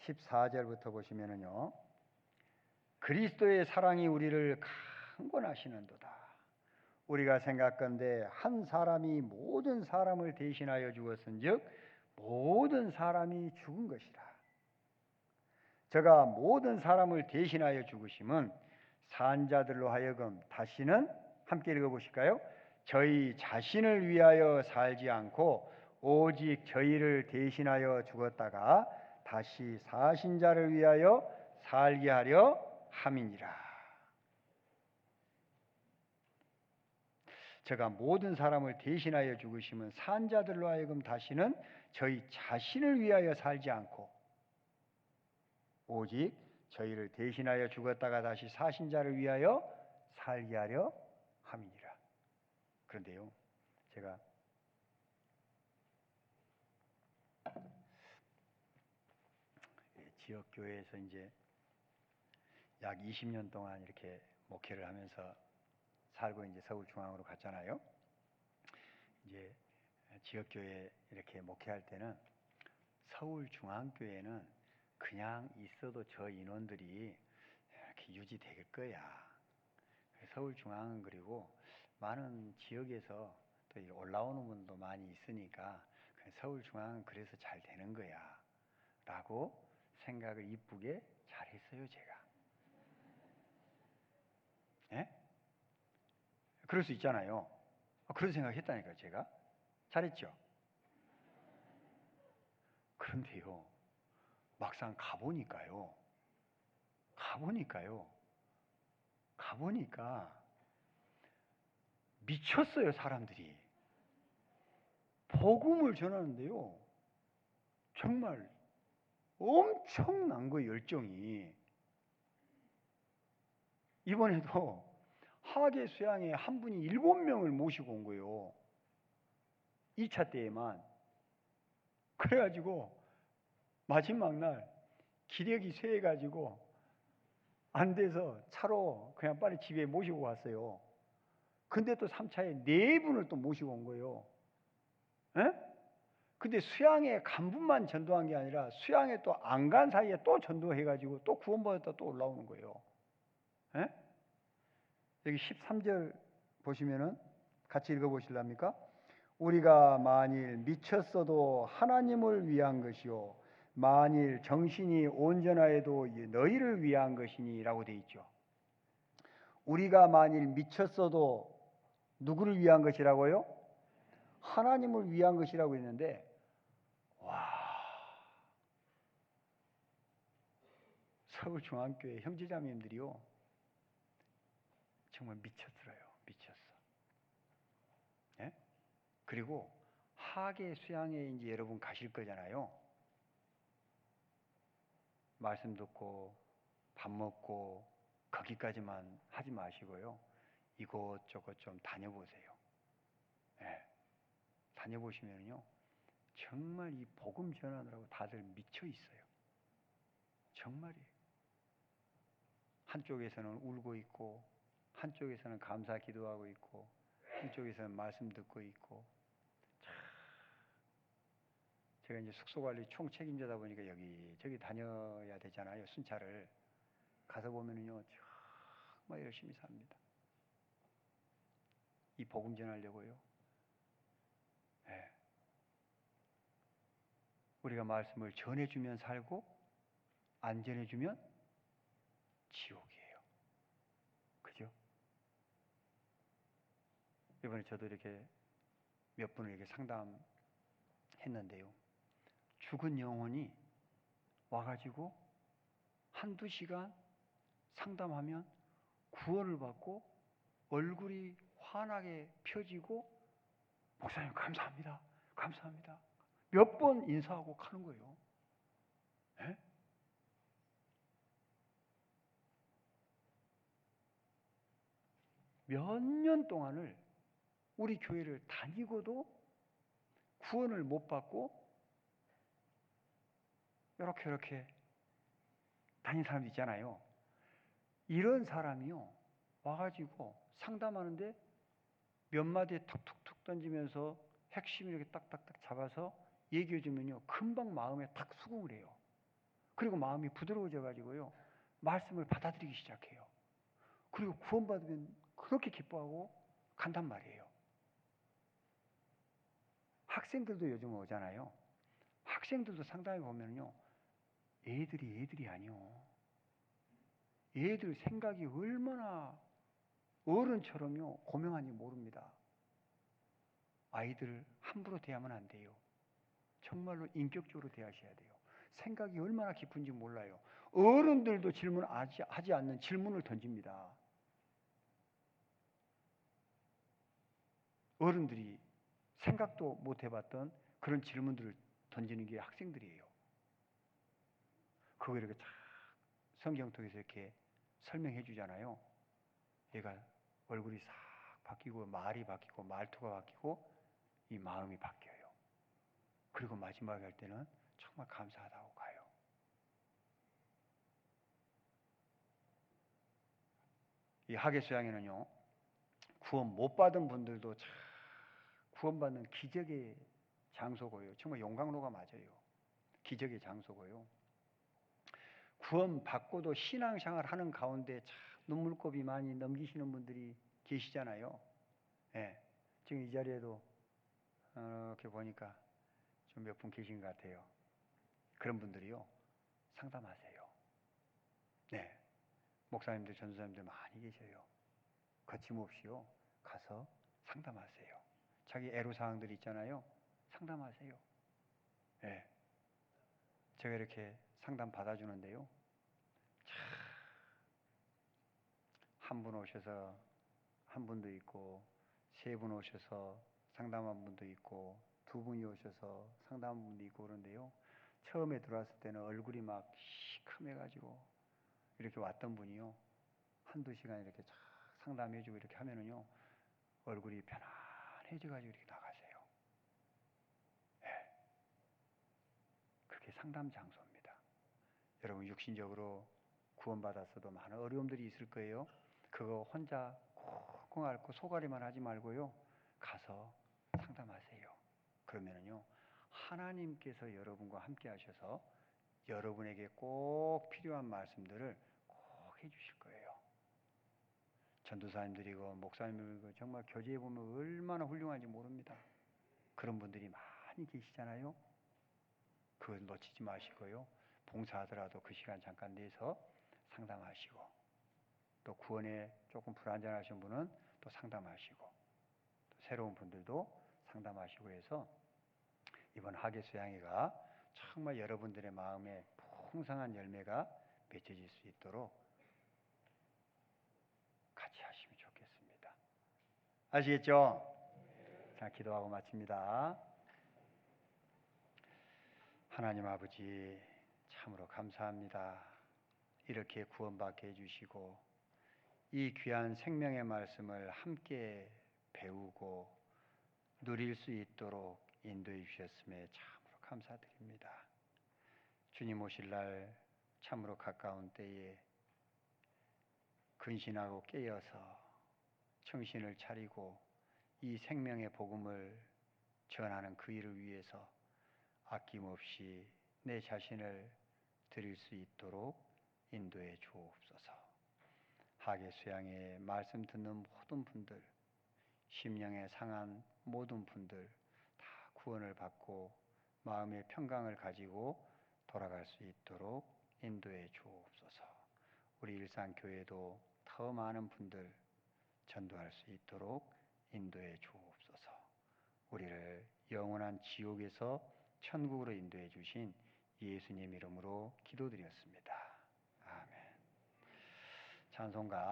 14절부터 보시면은요. 그리스도의 사랑이 우리를 강권하시는도다. 우리가 생각건대 한 사람이 모든 사람을 대신하여 죽었은즉 모든 사람이 죽은 것이라. 저가 모든 사람을 대신하여 죽으심은 산자들로 하여금 다시는 함께 읽어보실까요? 저희 자신을 위하여 살지 않고 오직 저희를 대신하여 죽었다가 다시 사신 자를 위하여 살게 하려 함이니라. 제가 모든 사람을 대신하여 죽으심은 산자들로 하여금 다시는 저희 자신을 위하여 살지 않고 오직 저희를 대신하여 죽었다가 다시 사신 자를 위하여 살게 하려 함이니라. 그런데요, 제가 지역교회에서 이제 약 20년 동안 이렇게 목회를 하면서 살고 이제 서울중앙으로 갔잖아요. 이제 지역교회 이렇게 목회할 때는 서울중앙교회는 그냥 있어도 저 인원들이 이렇게 유지될 거야. 서울중앙은 그리고 많은 지역에서 또 올라오는 분도 많이 있으니까 서울중앙은 그래서 잘 되는 거야 라고 생각을 이쁘게 잘했어요. 제가. 예? 그럴 수 있잖아요. 그런 생각했다니까요. 제가 잘했죠. 그런데요, 막상 가보니까요, 가보니까요. 가보니까 미쳤어요, 사람들이. 복음을 전하는데요. 정말 엄청난 거예요, 열정이. 이번에도 하계 수양에 한 분이 7명을 모시고 온 거예요. 2차 때에만. 그래가지고 마지막 날 기력이 쇠해가지고 안 돼서 차로 그냥 빨리 집에 모시고 왔어요. 근데 또 3차에 4분을 또 모시고 온 거예요. 에? 근데 수양에 간 분만 전도한 게 아니라 수양에 또 안 간 사이에 또 전도해가지고 또 구원받았다 또 올라오는 거예요. 에? 여기 13절 보시면은 같이 읽어보실랍니까? 우리가 만일 미쳤어도 하나님을 위한 것이요 만일 정신이 온전하여도 너희를 위한 것이니 라고 되어 있죠. 우리가 만일 미쳤어도 누구를 위한 것이라고요? 하나님을 위한 것이라고 했는데, 와, 서울중앙교회 형제자매님들이요 정말 미쳤어요. 미쳤어. 예? 그리고 하계 수양에 이제 여러분 가실 거잖아요. 말씀 듣고 밥 먹고 거기까지만 하지 마시고요. 이곳저곳 좀 다녀보세요. 예. 다녀보시면요. 정말 이 복음 전하느라고 다들 미쳐 있어요. 정말이에요. 한쪽에서는 울고 있고, 한쪽에서는 감사 기도하고 있고, 한쪽에서는 말씀 듣고 있고. 제가 이제 숙소관리 총책임자다 보니까 여기저기 다녀야 되잖아요. 순찰을. 가서 보면은요, 정말 열심히 삽니다. 이 복음 전하려고요. 네. 우리가 말씀을 전해주면 살고, 안 전해주면 지옥이에요. 그죠? 이번에 저도 이렇게 몇 분을 이렇게 상담했는데요. 죽은 영혼이 와가지고 한두 시간 상담하면 구원을 받고 얼굴이 환하게 펴지고 목사님 감사합니다. 감사합니다. 몇 번 인사하고 가는 거예요. 네? 몇 년 동안을 우리 교회를 다니고도 구원을 못 받고 이렇게 다닌 사람도 있잖아요. 이런 사람이요. 와가지고 상담하는데 몇 마디 툭툭툭 던지면서 핵심을 이렇게 딱딱딱 잡아서 얘기해 주면요. 금방 마음에 탁 수긍을 해요. 그리고 마음이 부드러워져 가지고요. 말씀을 받아들이기 시작해요. 그리고 구원받으면 그렇게 기뻐하고 간단 말이에요. 학생들도 요즘 오잖아요. 학생들도 상담해 보면요. 애들이 아니요. 애들 생각이 얼마나 어른처럼요. 고명한지 모릅니다. 아이들을 함부로 대하면 안 돼요. 정말로 인격적으로 대하셔야 돼요. 생각이 얼마나 깊은지 몰라요. 어른들도 질문하지 않는 질문을 던집니다. 어른들이 생각도 못 해봤던 그런 질문들을 던지는 게 학생들이에요. 그거 이렇게 쫙 성경 통해서 이렇게 설명해 주잖아요. 얘가 얼굴이 싹 바뀌고 말이 바뀌고 말투가 바뀌고 이 마음이 바뀌어요. 그리고 마지막에 할 때는 정말 감사하다고 가요. 이 하계수양에는요. 구원 못 받은 분들도 참 구원받는 기적의 장소고요. 정말 용광로가 맞아요. 기적의 장소고요. 구원 받고도 신앙생활 하는 가운데 참 눈물곱이 많이 넘기시는 분들이 계시잖아요. 네. 지금 이 자리에도 이렇게 보니까 좀 몇 분 계신 것 같아요. 그런 분들이요. 상담하세요. 네. 목사님들, 전도사님들 많이 계셔요. 거침없이요. 가서 상담하세요. 자기 애로사항들 있잖아요. 상담하세요. 네. 제가 이렇게 상담 받아주는데요. 참 한 분 오셔서 한 분도 있고, 세 분 오셔서 상담한 분도 있고, 두 분이 오셔서 상담한 분도 있고 그런데요. 처음에 들어왔을 때는 얼굴이 막 시커매가지고 이렇게 왔던 분이요. 한두 시간 이렇게 쫙 상담해주고 이렇게 하면은요. 얼굴이 편안해져가지고 이렇게 나가세요. 네. 그게 상담 장소입니다. 여러분 육신적으로 구원받았어도 많은 어려움들이 있을 거예요. 그거 혼자 꽁꽁 앓고 소가리만 하지 말고요. 가서 상담하세요. 그러면은요. 하나님께서 여러분과 함께 하셔서 여러분에게 꼭 필요한 말씀들을 꼭 해주실 거예요. 전도사님들이고 목사님들이고 정말 교제에 보면 얼마나 훌륭한지 모릅니다. 그런 분들이 많이 계시잖아요. 그걸 놓치지 마시고요. 봉사하더라도 그 시간 잠깐 내서 상담하시고, 또 구원에 조금 불안전하신 분은 또 상담하시고, 또 새로운 분들도 상담하시고 해서 이번 학예 수양회가 정말 여러분들의 마음에 풍성한 열매가 맺혀질 수 있도록 같이 하시면 좋겠습니다. 아시겠죠? 자, 기도하고 마칩니다. 하나님 아버지, 참으로 감사합니다. 이렇게 구원받게 해주시고 이 귀한 생명의 말씀을 함께 배우고 누릴 수 있도록 인도해 주셨음에 참으로 감사드립니다. 주님 오실 날 참으로 가까운 때에 근신하고 깨어서 정신을 차리고 이 생명의 복음을 전하는 그 일을 위해서 아낌없이 내 자신을 드릴 수 있도록 인도해 주옵소서. 학예 수양에 말씀 듣는 모든 분들, 심령에 상한 모든 분들 다 구원을 받고 마음의 평강을 가지고 돌아갈 수 있도록 인도해 주옵소서. 우리 일산교회도 더 많은 분들 전도할 수 있도록 인도해 주옵소서. 우리를 영원한 지옥에서 천국으로 인도해 주신 예수님 이름으로 기도드렸습니다. 아멘. 찬송가